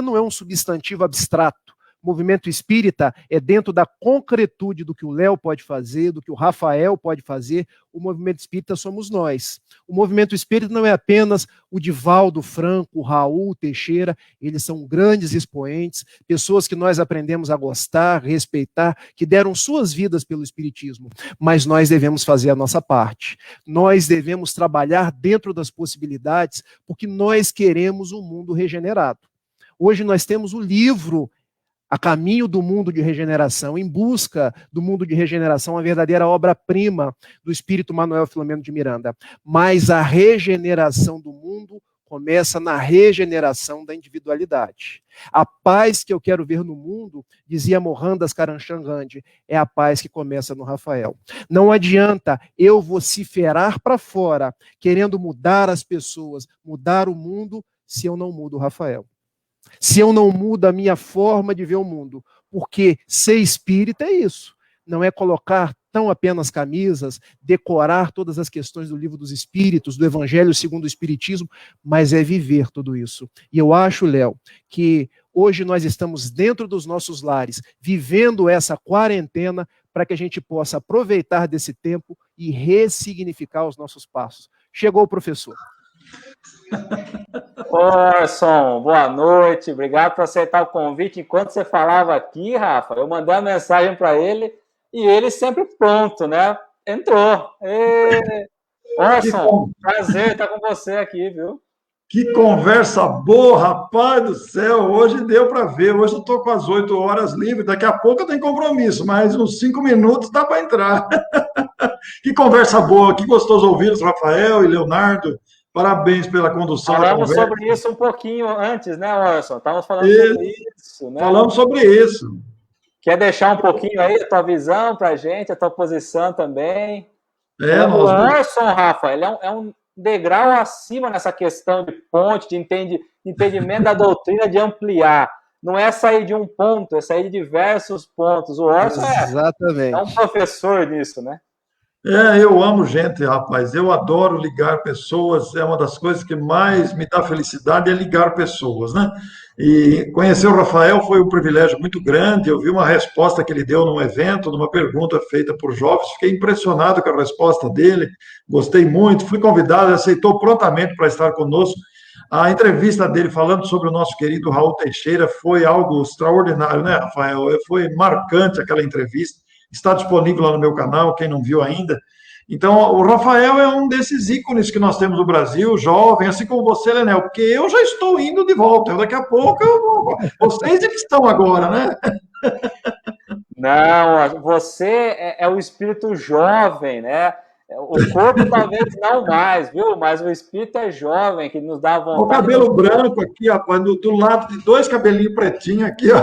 não é um substantivo abstrato. Movimento espírita é dentro da concretude do que o Léo pode fazer, do que o Rafael pode fazer. O movimento espírita somos nós. O movimento espírita não é apenas o Divaldo Franco, o Raul Teixeira, eles são grandes expoentes, pessoas que nós aprendemos a gostar, respeitar, que deram suas vidas pelo espiritismo. Mas nós devemos fazer a nossa parte. Nós devemos trabalhar dentro das possibilidades, porque nós queremos um mundo regenerado. Hoje nós temos o livro A Caminho do Mundo de Regeneração, Em Busca do Mundo de Regeneração, a verdadeira obra-prima do espírito Manuel Filomeno de Miranda. Mas a regeneração do mundo começa na regeneração da individualidade. A paz que eu quero ver no mundo, dizia Mohandas Karamchand Gandhi, é a paz que começa no Rafael. Não adianta eu vociferar para fora, querendo mudar as pessoas, mudar o mundo, se eu não mudo o Rafael. Se eu não mudo a minha forma de ver o mundo, porque ser espírita é isso, não é colocar tão apenas camisas, decorar todas as questões do livro dos espíritos, do Evangelho segundo o Espiritismo, mas é viver tudo isso. E eu acho, Léo, que hoje nós estamos dentro dos nossos lares, vivendo essa quarentena para que a gente possa aproveitar desse tempo e ressignificar os nossos passos. Chegou o professor. Orson, boa noite, obrigado por aceitar o convite. Enquanto você falava aqui, Rafa, eu mandei uma mensagem para ele e ele sempre pronto, né? Entrou. Orson, prazer estar com você aqui, viu? Que conversa boa, rapaz do céu, hoje deu para ver, hoje eu estou com as 8 horas livres, daqui a pouco eu tenho compromisso, mas uns 5 minutos dá para entrar. Que conversa boa, que gostoso ouvi-los, Rafael e Leonardo. Parabéns pela condução da conversa. Falamos sobre isso um pouquinho antes, né, Orson? Estávamos falando sobre isso, né? Falamos sobre isso. Quer deixar um pouquinho aí a tua visão para a gente, a tua posição também? O Orson, Rafa, ele é um degrau acima nessa questão de ponte, de entendimento da doutrina, de ampliar. Não é sair de um ponto, é sair de diversos pontos. O Orson é um professor nisso, né? Eu amo gente, rapaz. Eu adoro ligar pessoas. É uma das coisas que mais me dá felicidade é ligar pessoas, né? E conhecer o Rafael foi um privilégio muito grande. Eu vi uma resposta que ele deu num evento, numa pergunta feita por jovens. Fiquei impressionado com a resposta dele. Gostei muito. Fui convidado, aceitou prontamente para estar conosco. A entrevista dele falando sobre o nosso querido Raul Teixeira foi algo extraordinário, né, Rafael? Foi marcante aquela entrevista. Está disponível lá no meu canal, quem não viu ainda. Então, o Rafael é um desses ícones que nós temos no Brasil, jovem, assim como você, Lenel, porque eu já estou indo de volta. Daqui a pouco, vocês é que estão agora, né? Não, você é o espírito jovem, né? O corpo talvez não mais, viu? Mas o espírito é jovem, que nos dá vontade. O cabelo branco aqui, rapaz, do lado de 2 cabelinhos pretinhos aqui, ó.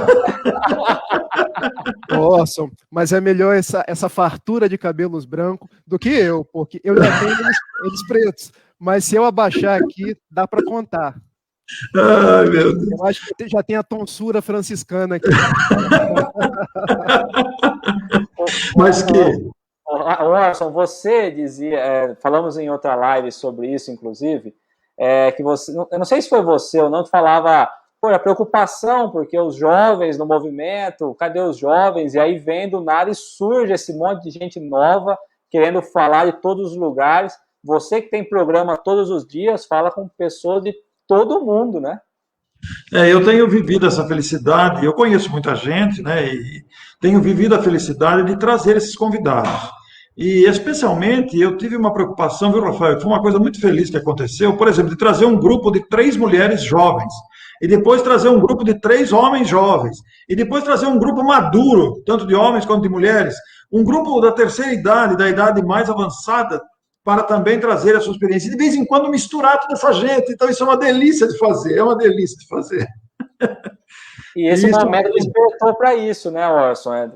Nossa, mas é melhor essa fartura de cabelos brancos do que eu, porque eu já tenho eles pretos. Mas se eu abaixar aqui, dá para contar. Ai, meu Deus. Eu acho que já tem a tonsura franciscana aqui. Mas que... Orson, você dizia, falamos em outra live sobre isso, inclusive, que você, eu não sei se foi você ou não, que falava, a preocupação, porque os jovens no movimento, cadê os jovens? E aí vem do nada e surge esse monte de gente nova, querendo falar de todos os lugares. Você que tem programa todos os dias, fala com pessoas de todo mundo, né? Eu tenho vivido essa felicidade, eu conheço muita gente, né, e tenho vivido a felicidade de trazer esses convidados. E, especialmente, eu tive uma preocupação, viu, Rafael? Foi uma coisa muito feliz que aconteceu, por exemplo, de trazer um grupo de 3 mulheres jovens, e depois trazer um grupo de 3 homens jovens, e depois trazer um grupo maduro, tanto de homens quanto de mulheres, um grupo da terceira idade, da idade mais avançada, para também trazer a sua experiência. E, de vez em quando, misturar toda essa gente. Então, isso é uma delícia de fazer, E esse Isso. momento despertou para isso, né, Orson?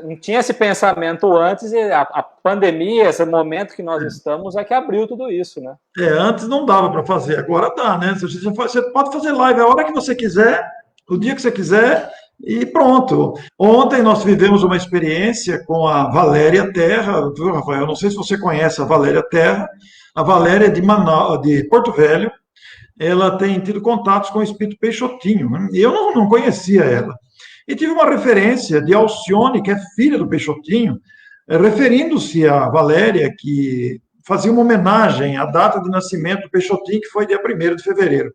Não tinha esse pensamento antes, e a pandemia, esse momento que nós estamos, é que abriu tudo isso, né? Antes não dava para fazer, agora dá, né? Você pode fazer live a hora que você quiser, o dia que você quiser, e pronto. Ontem nós vivemos uma experiência com a Valéria Terra, viu, Rafael? Não sei se você conhece a Valéria Terra. A Valéria é de Manaus, de Porto Velho. Ela tem tido contatos com o espírito Peixotinho, né? E eu não conhecia ela. E tive uma referência de Alcione, que é filha do Peixotinho, referindo-se a Valéria, que fazia uma homenagem à data de nascimento do Peixotinho, que foi dia 1º de fevereiro.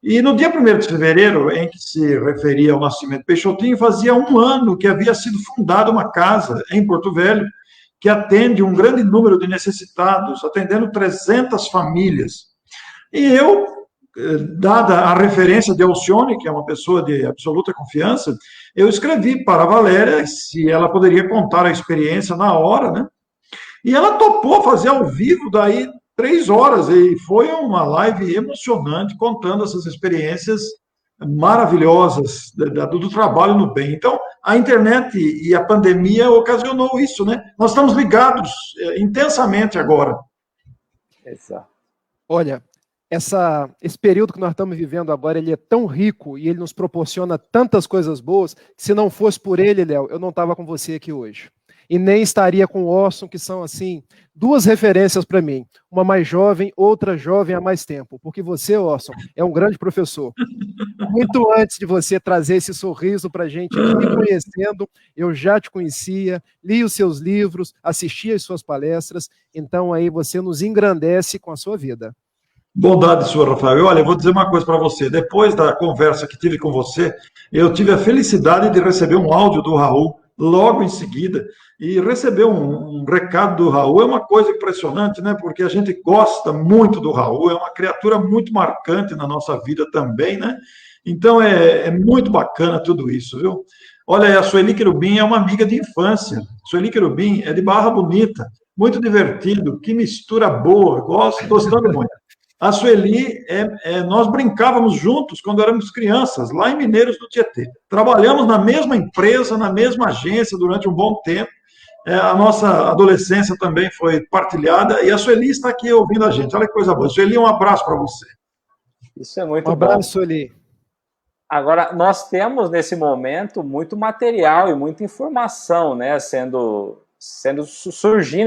E no dia 1º de fevereiro, em que se referia ao nascimento do Peixotinho, fazia um ano que havia sido fundada uma casa em Porto Velho, que atende um grande número de necessitados, atendendo 300 famílias. E eu, dada a referência de Alcione, que é uma pessoa de absoluta confiança, eu escrevi para a Valéria se ela poderia contar a experiência na hora, né? E ela topou fazer ao vivo, daí 3 horas, e foi uma live emocionante, contando essas experiências maravilhosas do trabalho no bem. Então, a internet e a pandemia ocasionou isso, né? Nós estamos ligados intensamente agora. Exato. Olha, esse período que nós estamos vivendo agora, ele é tão rico e ele nos proporciona tantas coisas boas, que se não fosse por ele, Léo, eu não estava com você aqui hoje. E nem estaria com o Orson, que são, assim, 2 referências para mim. Uma mais jovem, outra jovem há mais tempo. Porque você, Orson, é um grande professor. Muito antes de você trazer esse sorriso para a gente aqui, me conhecendo, eu já te conhecia, li os seus livros, assisti às suas palestras, então aí você nos engrandece com a sua vida. Bondade sua, Rafael. Olha, eu vou dizer uma coisa para você. Depois da conversa que tive com você, eu tive a felicidade de receber um áudio do Raul logo em seguida. E receber um recado do Raul é uma coisa impressionante, né? Porque a gente gosta muito do Raul, é uma criatura muito marcante na nossa vida também, né? Então é muito bacana tudo isso, viu? Olha, a Sueli Querubim é uma amiga de infância. Sueli Querubim é de Barra Bonita, muito divertido, que mistura boa, gostando muito. A Sueli, nós brincávamos juntos quando éramos crianças, lá em Mineiros do Tietê. Trabalhamos na mesma empresa, na mesma agência durante um bom tempo. A nossa adolescência também foi partilhada e a Sueli está aqui ouvindo a gente. Olha que coisa boa. Sueli, um abraço para você. Isso é muito bom. Um abraço, bom. Sueli. Agora, nós temos nesse momento muito material e muita informação, né, surgindo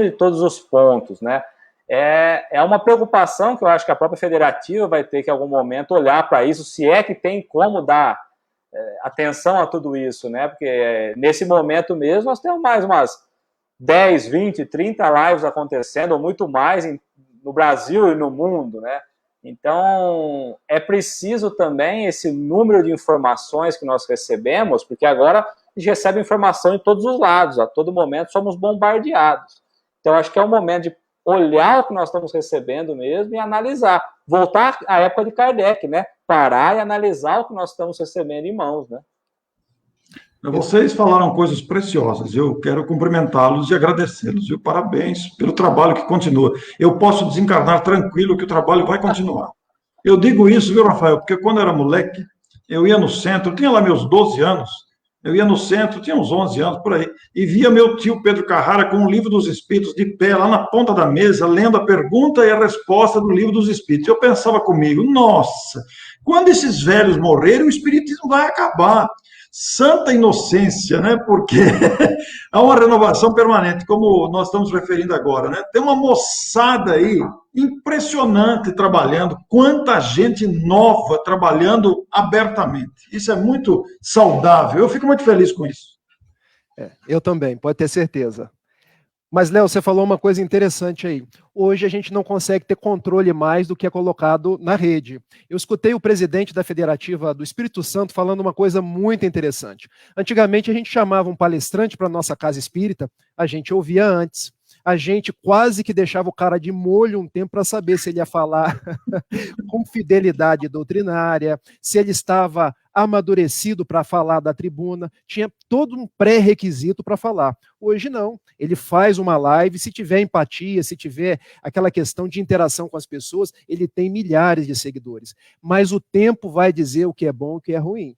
de todos os pontos, né? É uma preocupação que eu acho que a própria federativa vai ter que, em algum momento, olhar para isso, se é que tem como dar atenção a tudo isso, né? Porque nesse momento mesmo nós temos mais umas 10, 20, 30 lives acontecendo, ou muito mais no Brasil e no mundo, né? Então, é preciso também esse número de informações que nós recebemos, porque agora a gente recebe informação de todos os lados, a todo momento somos bombardeados. Então, acho que é o momento de olhar o que nós estamos recebendo mesmo e analisar. Voltar à época de Kardec, né? Parar e analisar o que nós estamos recebendo em mãos, né? Vocês falaram coisas preciosas. Eu quero cumprimentá-los e agradecê-los. Viu? Parabéns pelo trabalho que continua. Eu posso desencarnar tranquilo que o trabalho vai continuar. Eu digo isso, viu, Rafael? Porque quando eu era moleque, eu ia no centro, eu tinha lá meus 12 anos, eu ia no centro, tinha uns 11 anos por aí, e via meu tio Pedro Carrara com o Livro dos Espíritos de pé, lá na ponta da mesa, lendo a pergunta e a resposta do Livro dos Espíritos. Eu pensava comigo, nossa, quando esses velhos morrerem, o espiritismo vai acabar. Santa inocência, né? Porque há uma renovação permanente, como nós estamos referindo agora, né? Tem uma moçada aí impressionante trabalhando, quanta gente nova trabalhando abertamente. Isso é muito saudável. Eu fico muito feliz com isso. Eu também, pode ter certeza. Mas, Léo, você falou uma coisa interessante aí. Hoje a gente não consegue ter controle mais do que é colocado na rede. Eu escutei o presidente da Federativa do Espírito Santo falando uma coisa muito interessante. Antigamente a gente chamava um palestrante para a nossa casa espírita, a gente ouvia antes. A gente quase que deixava o cara de molho um tempo para saber se ele ia falar com fidelidade doutrinária, se ele estava amadurecido para falar da tribuna, tinha todo um pré-requisito para falar. Hoje não, ele faz uma live, se tiver empatia, se tiver aquela questão de interação com as pessoas, ele tem milhares de seguidores. Mas o tempo vai dizer o que é bom e o que é ruim.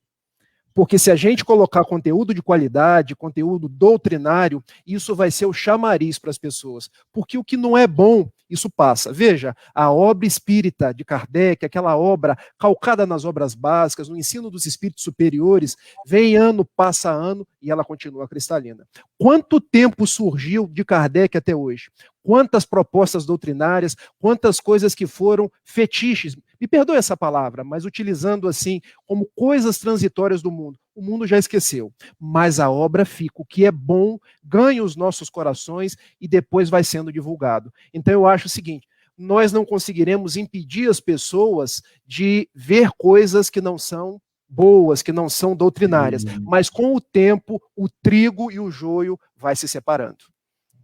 Porque se a gente colocar conteúdo de qualidade, conteúdo doutrinário, isso vai ser o chamariz para as pessoas. Porque o que não é bom, isso passa. Veja, a obra espírita de Kardec, aquela obra calcada nas obras básicas, no ensino dos espíritos superiores, vem ano, passa ano, e ela continua cristalina. Quanto tempo surgiu de Kardec até hoje? Quantas propostas doutrinárias, quantas coisas que foram fetiches, me perdoe essa palavra, mas utilizando assim como coisas transitórias do mundo. O mundo já esqueceu, mas a obra fica. O que é bom ganha os nossos corações e depois vai sendo divulgado. Então eu acho o seguinte, nós não conseguiremos impedir as pessoas de ver coisas que não são boas, que não são doutrinárias, mas com o tempo o trigo e o joio vai se separando.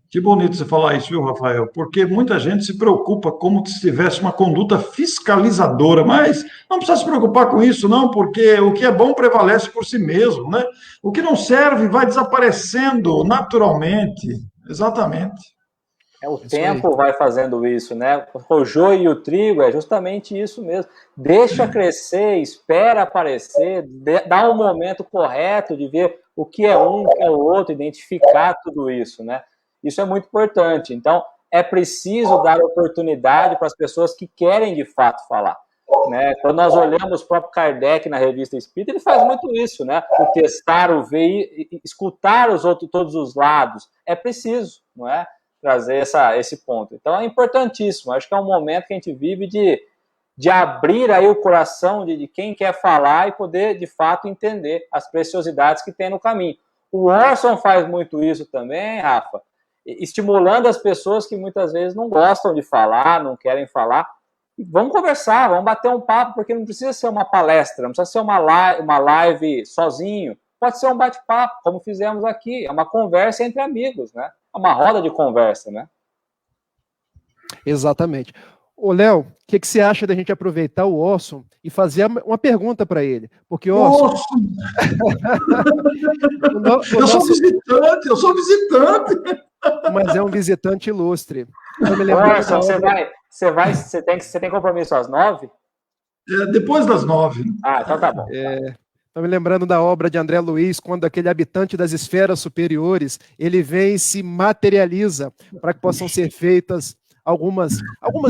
Que bonito você falar isso, viu, Rafael? Porque muita gente se preocupa como se tivesse uma conduta fiscalizadora, mas não precisa se preocupar com isso, não, porque o que é bom prevalece por si mesmo, né? O que não serve vai desaparecendo naturalmente. Exatamente. O tempo vai fazendo isso, né? O joio e o trigo é justamente isso mesmo. Deixa crescer, espera aparecer, dá um momento correto de ver o que é um, o que é o outro, identificar tudo isso, né? Isso é muito importante. Então, é preciso dar oportunidade para as pessoas que querem, de fato, falar. Né? Quando nós olhamos o próprio Kardec na Revista Espírita, ele faz muito isso, né? O testar, o ver, escutar todos os lados. É preciso, não é? Trazer esse ponto. Então, é importantíssimo. Acho que é um momento que a gente vive de abrir aí o coração de quem quer falar e poder, de fato, entender as preciosidades que tem no caminho. O Orson faz muito isso também, Rafa, estimulando as pessoas que muitas vezes não gostam de falar, não querem falar. E vamos conversar, vamos bater um papo, porque não precisa ser uma palestra, não precisa ser uma live sozinho, pode ser um bate-papo, como fizemos aqui, é uma conversa entre amigos, né? É uma roda de conversa, né? Exatamente. Ô, Léo, o que você acha da gente aproveitar o Orson e fazer uma pergunta para ele? Porque Orson... Eu sou visitante. Mas é um visitante ilustre. Orson, você tem compromisso às 9? Depois das 9. Ah, então tá bom. Estou me lembrando da obra de André Luiz, quando aquele habitante das esferas superiores, ele vem e se materializa para que possam ser feitas algumas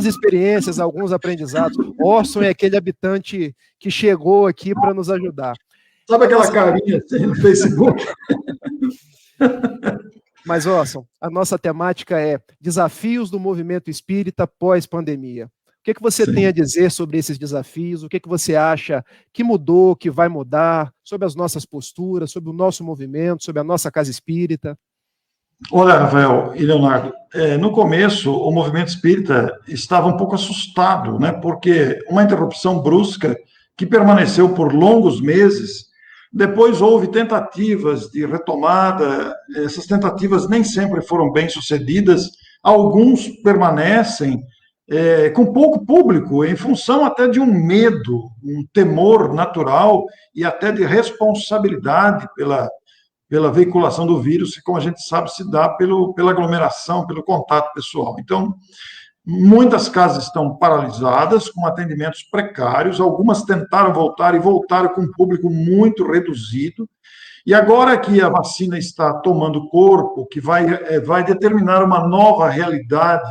experiências, alguns aprendizados. Orson é aquele habitante que chegou aqui para nos ajudar. Sabe aquela carinha assim no Facebook? Mas, Orson, a nossa temática é desafios do movimento espírita pós-pandemia. O que você tem a dizer sobre esses desafios? O que você acha que mudou, que vai mudar, sobre as nossas posturas, sobre o nosso movimento, sobre a nossa casa espírita? Olha, Rafael e Leonardo, no começo o movimento espírita estava um pouco assustado, né? Porque uma interrupção brusca que permaneceu por longos meses. Depois houve tentativas de retomada, essas tentativas nem sempre foram bem sucedidas, alguns permanecem com pouco público, em função até de um medo, um temor natural e até de responsabilidade pela veiculação do vírus, que, como a gente sabe, se dá pela aglomeração, pelo contato pessoal. Então, muitas casas estão paralisadas, com atendimentos precários, algumas tentaram voltar e voltaram com um público muito reduzido, e agora que a vacina está tomando corpo, que vai determinar uma nova realidade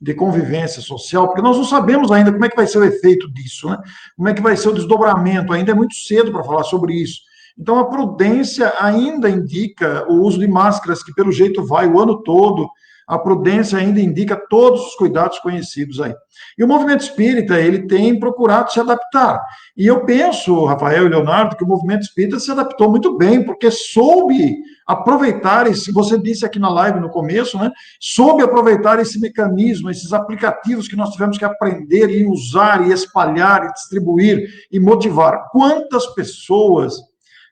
de convivência social, porque nós não sabemos ainda como é que vai ser o efeito disso, né? Como é que vai ser o desdobramento, ainda é muito cedo para falar sobre isso. Então, a prudência ainda indica o uso de máscaras, que pelo jeito vai o ano todo. A prudência ainda indica todos os cuidados conhecidos aí. E o movimento espírita, ele tem procurado se adaptar. E eu penso, Rafael e Leonardo, que o movimento espírita se adaptou muito bem, porque soube aproveitar esse, você disse aqui na live no começo, né? Soube aproveitar esse mecanismo, esses aplicativos que nós tivemos que aprender e usar, e espalhar, e distribuir, e motivar. Quantas pessoas,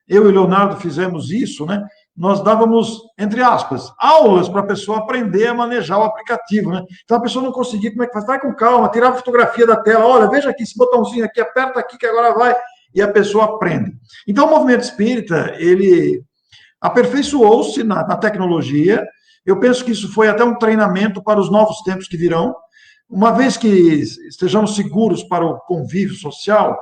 eu e Leonardo fizemos isso, né? Nós dávamos, entre aspas, aulas para a pessoa aprender a manejar o aplicativo, né? Então a pessoa não conseguia, como é que faz? Vai com calma, tirar a fotografia da tela, olha, veja aqui esse botãozinho aqui, aperta aqui que agora vai, e a pessoa aprende. Então o movimento espírita, ele aperfeiçoou-se na tecnologia. Eu penso que isso foi até um treinamento para os novos tempos que virão. Uma vez que estejamos seguros para o convívio social,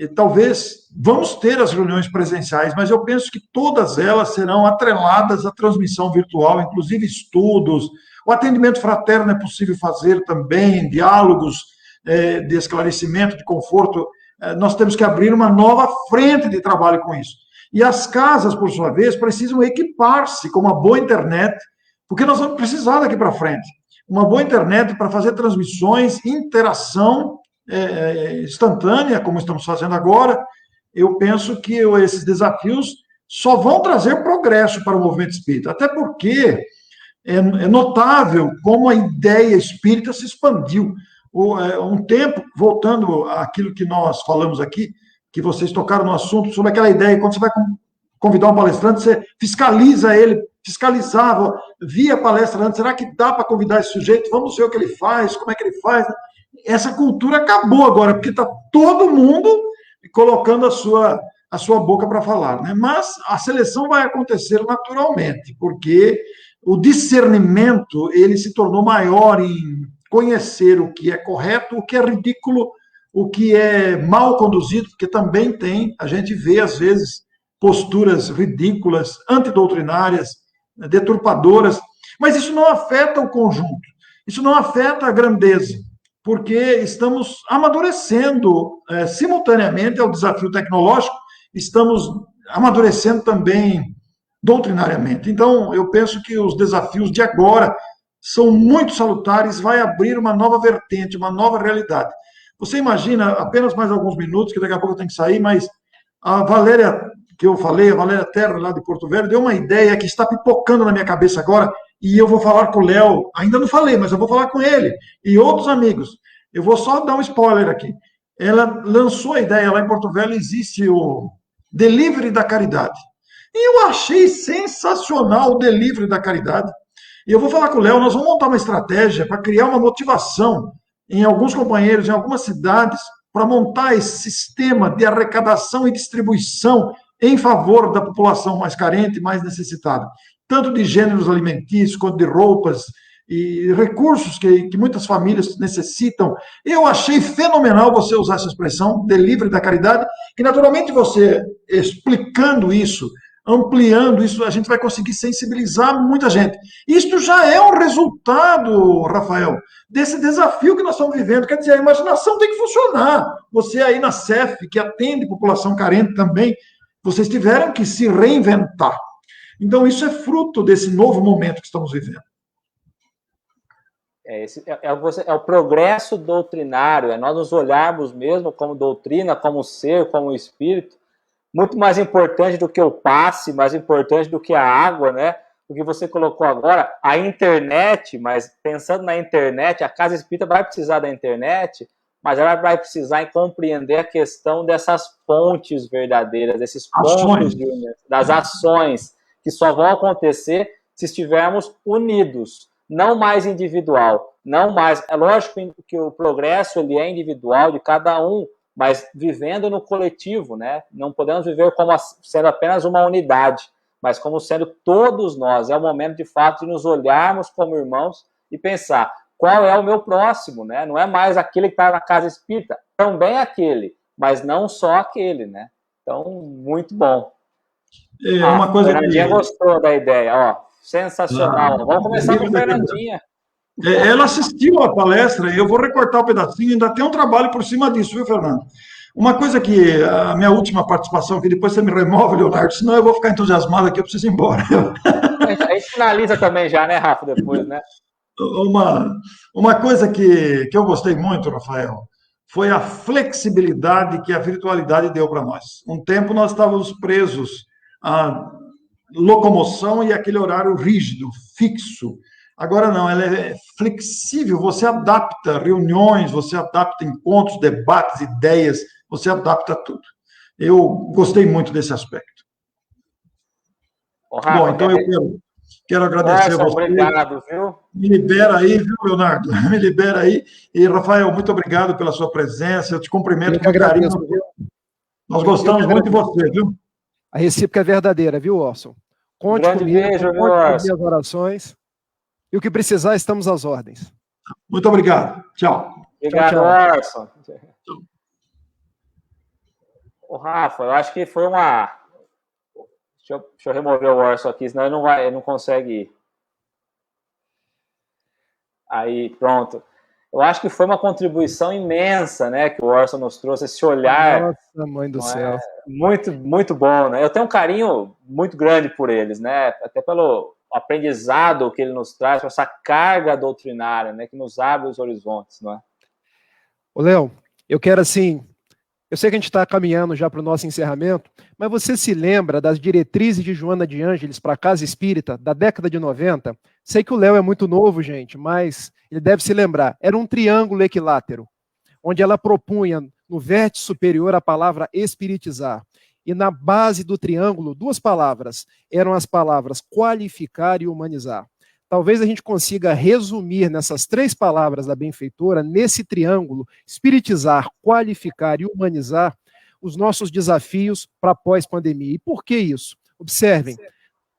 talvez vamos ter as reuniões presenciais, mas eu penso que todas elas serão atreladas à transmissão virtual, inclusive estudos. O atendimento fraterno é possível fazer também, diálogos de esclarecimento, de conforto. Nós temos que abrir uma nova frente de trabalho com isso. E as casas, por sua vez, precisam equipar-se com uma boa internet, porque nós vamos precisar daqui para frente. Uma boa internet para fazer transmissões, interação instantânea, como estamos fazendo agora. Eu penso que esses desafios só vão trazer progresso para o movimento espírita, até porque é notável como a ideia espírita se expandiu. Um tempo, voltando àquilo que nós falamos aqui, que vocês tocaram no assunto, sobre aquela ideia, quando você vai convidar um palestrante, você fiscaliza ele, fiscalizava, via palestra antes, será que dá para convidar esse sujeito? Vamos ver o que ele faz, como é que ele faz. Essa cultura acabou agora, porque está todo mundo colocando a sua boca para falar, né? Mas a seleção vai acontecer naturalmente, porque o discernimento ele se tornou maior em conhecer o que é correto, o que é ridículo, o que é mal conduzido, porque também a gente vê às vezes posturas ridículas, antidoutrinárias, deturpadoras, mas isso não afeta o conjunto, isso não afeta a grandeza, porque estamos amadurecendo simultaneamente ao desafio tecnológico, estamos amadurecendo também doutrinariamente. Então, eu penso que os desafios de agora são muito salutares, vai abrir uma nova vertente, uma nova realidade. Você imagina, apenas mais alguns minutos, que daqui a pouco eu tenho que sair, mas a Valéria, que eu falei, a Valéria Terra, lá de Porto Velho, deu uma ideia que está pipocando na minha cabeça agora, e eu vou falar com o Léo, ainda não falei, mas eu vou falar com ele, e outros amigos. Eu vou só dar um spoiler aqui. Ela lançou a ideia, lá em Porto Velho existe o Delivery da Caridade. E eu achei sensacional o Delivery da Caridade. E eu vou falar com o Léo, nós vamos montar uma estratégia para criar uma motivação em alguns companheiros, em algumas cidades, para montar esse sistema de arrecadação e distribuição em favor da população mais carente, mais necessitada, tanto de gêneros alimentícios, quanto de roupas e recursos que muitas famílias necessitam. Eu achei fenomenal você usar essa expressão, delivery da caridade, que naturalmente você, explicando isso, ampliando isso, a gente vai conseguir sensibilizar muita gente. Isto já é um resultado, Rafael, desse desafio que nós estamos vivendo. Quer dizer, a imaginação tem que funcionar. Você aí na CEF, que atende população carente também, vocês tiveram que se reinventar. Então, isso é fruto desse novo momento que estamos vivendo. É o progresso doutrinário, é nós nos olharmos mesmo como doutrina, como ser, como espírito, muito mais importante do que o passe, mais importante do que a água, né? O que você colocou agora, a internet, mas pensando na internet, a Casa Espírita vai precisar da internet, mas ela vai precisar compreender a questão dessas pontes verdadeiras, desses pontos das ações, que só vão acontecer se estivermos unidos, não mais individual, não mais. É lógico que o progresso ele é individual de cada um, mas vivendo no coletivo, né? Não podemos viver como sendo apenas uma unidade, mas como sendo todos nós. É o momento, de fato, de nos olharmos como irmãos e pensar qual é o meu próximo, né? Não é mais aquele que está na Casa Espírita, também aquele, mas não só aquele, né? Então, muito bom. Uma coisa Fernandinha gostou da ideia, ó. Sensacional. Vamos começar com a Fernandinha. Ela assistiu a palestra, eu vou recortar um pedacinho, ainda tem um trabalho por cima disso, viu, Fernando? Uma coisa que a minha última participação, que depois você me remove, Leonardo, senão eu vou ficar entusiasmado aqui, eu preciso ir embora. A gente finaliza também já, né, Rafa, depois, né? Uma coisa que eu gostei muito, Rafael, foi a flexibilidade que a virtualidade deu para nós. Um tempo nós estávamos presos à locomoção e aquele horário rígido, fixo. Agora não, ela é flexível, você adapta reuniões, você adapta encontros, debates, ideias, você adapta tudo. Eu gostei muito desse aspecto. Rafa, bom, então eu quero agradecer a você. Obrigado, viu? Me libera aí, viu, Leonardo? Me libera aí. E, Rafael, muito obrigado pela sua presença, eu te cumprimento com carinho. Nós gostamos muito de você, viu? A recíproca é verdadeira, viu, Orson? Conte grande comigo, beijo, conte com as minhas orações. E o que precisar, estamos às ordens. Muito obrigado. Tchau. Obrigado, Orson. O Rafa, eu acho que foi uma... Deixa eu remover o Orson aqui, senão ele não consegue ir. Aí, pronto. Eu acho que foi uma contribuição imensa, né, que o Orson nos trouxe, esse olhar. Nossa, mãe do céu. Muito, muito bom, né? Eu tenho um carinho muito grande por eles, né? Até pelo aprendizado que ele nos traz, essa carga doutrinária, né, que nos abre os horizontes, não é? Ô, Léo, eu quero assim, eu sei que a gente está caminhando já para o nosso encerramento, mas você se lembra das diretrizes de Joana de Ângeles para a Casa Espírita, da década de 90? Sei que o Léo é muito novo, gente, mas ele deve se lembrar. Era um triângulo equilátero, onde ela propunha no vértice superior a palavra espiritizar. E na base do triângulo, duas palavras, eram as palavras qualificar e humanizar. Talvez a gente consiga resumir nessas três palavras da benfeitora, nesse triângulo, espiritizar, qualificar e humanizar, os nossos desafios para pós-pandemia. E por que isso? Observem,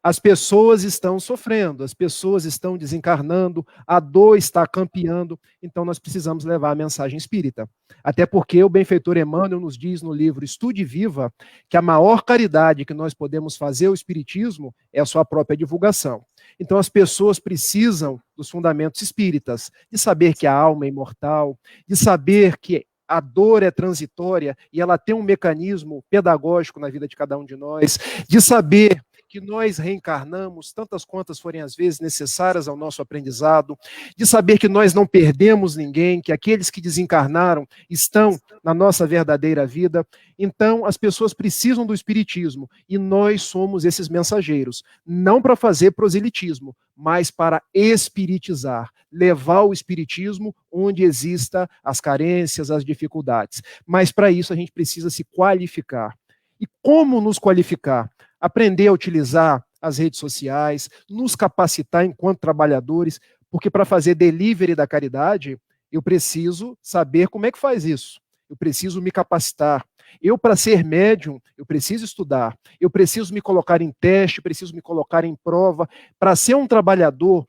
as pessoas estão sofrendo, as pessoas estão desencarnando, a dor está campeando, então nós precisamos levar a mensagem espírita. Até porque o benfeitor Emmanuel nos diz no livro Estude Viva que a maior caridade que nós podemos fazer ao espiritismo é a sua própria divulgação. Então as pessoas precisam dos fundamentos espíritas, de saber que a alma é imortal, de saber que a dor é transitória e ela tem um mecanismo pedagógico na vida de cada um de nós, de saber que nós reencarnamos tantas quantas forem as vezes necessárias ao nosso aprendizado, de saber que nós não perdemos ninguém, que aqueles que desencarnaram estão na nossa verdadeira vida. Então, as pessoas precisam do espiritismo e nós somos esses mensageiros, não para fazer proselitismo, mas para espiritizar, levar o espiritismo onde exista as carências, as dificuldades. Mas para isso a gente precisa se qualificar. E como nos qualificar? Aprender a utilizar as redes sociais, nos capacitar enquanto trabalhadores, porque para fazer delivery da caridade, eu preciso saber como é que faz isso. Eu preciso me capacitar. Eu, para ser médium, eu preciso estudar. Eu preciso me colocar em teste, preciso me colocar em prova. Para ser um trabalhador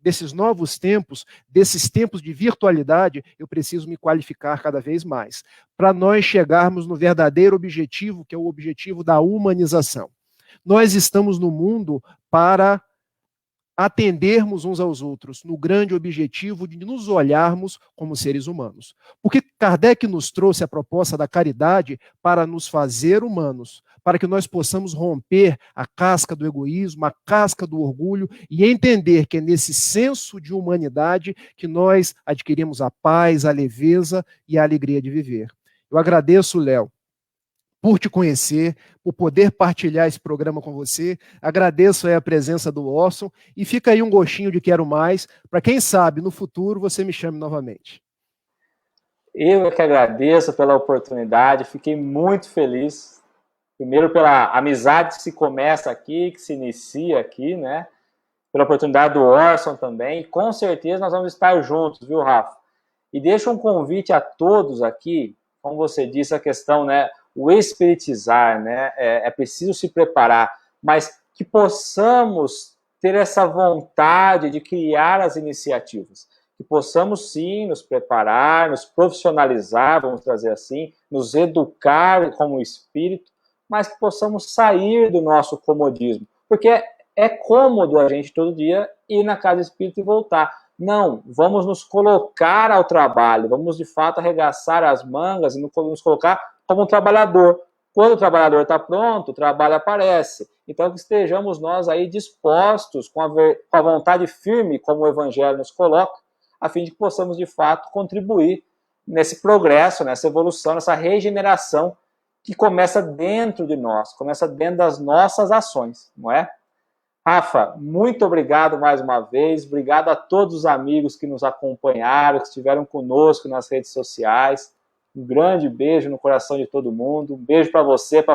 desses novos tempos, desses tempos de virtualidade, eu preciso me qualificar cada vez mais. Para nós chegarmos no verdadeiro objetivo, que é o objetivo da humanização. Nós estamos no mundo para atendermos uns aos outros, no grande objetivo de nos olharmos como seres humanos. Porque Kardec nos trouxe a proposta da caridade para nos fazer humanos, para que nós possamos romper a casca do egoísmo, a casca do orgulho e entender que é nesse senso de humanidade que nós adquirimos a paz, a leveza e a alegria de viver. Eu agradeço, Léo, por te conhecer, por poder partilhar esse programa com você. Agradeço aí a presença do Orson e fica aí um gostinho de quero mais, para quem sabe no futuro você me chame novamente. Eu é que agradeço pela oportunidade, fiquei muito feliz, primeiro pela amizade que se começa aqui, que se inicia aqui, né? Pela oportunidade do Orson também, e com certeza nós vamos estar juntos, viu, Rafa? E deixo um convite a todos aqui, como você disse, a questão, né? O espiritizar, né? É preciso se preparar, mas que possamos ter essa vontade de criar as iniciativas, que possamos sim nos preparar, nos profissionalizar, vamos trazer assim, nos educar como espírito, mas que possamos sair do nosso comodismo, porque é cômodo a gente todo dia ir na casa espírita e voltar. Não, vamos nos colocar ao trabalho, vamos de fato arregaçar as mangas e nos colocar como um trabalhador. Quando o trabalhador está pronto, o trabalho aparece. Então, que estejamos nós aí dispostos, com a vontade firme, como o Evangelho nos coloca, a fim de que possamos, de fato, contribuir nesse progresso, nessa evolução, nessa regeneração que começa dentro de nós, começa dentro das nossas ações, não é? Rafa, muito obrigado mais uma vez, obrigado a todos os amigos que nos acompanharam, que estiveram conosco nas redes sociais. Um grande beijo no coração de todo mundo, um beijo para você, para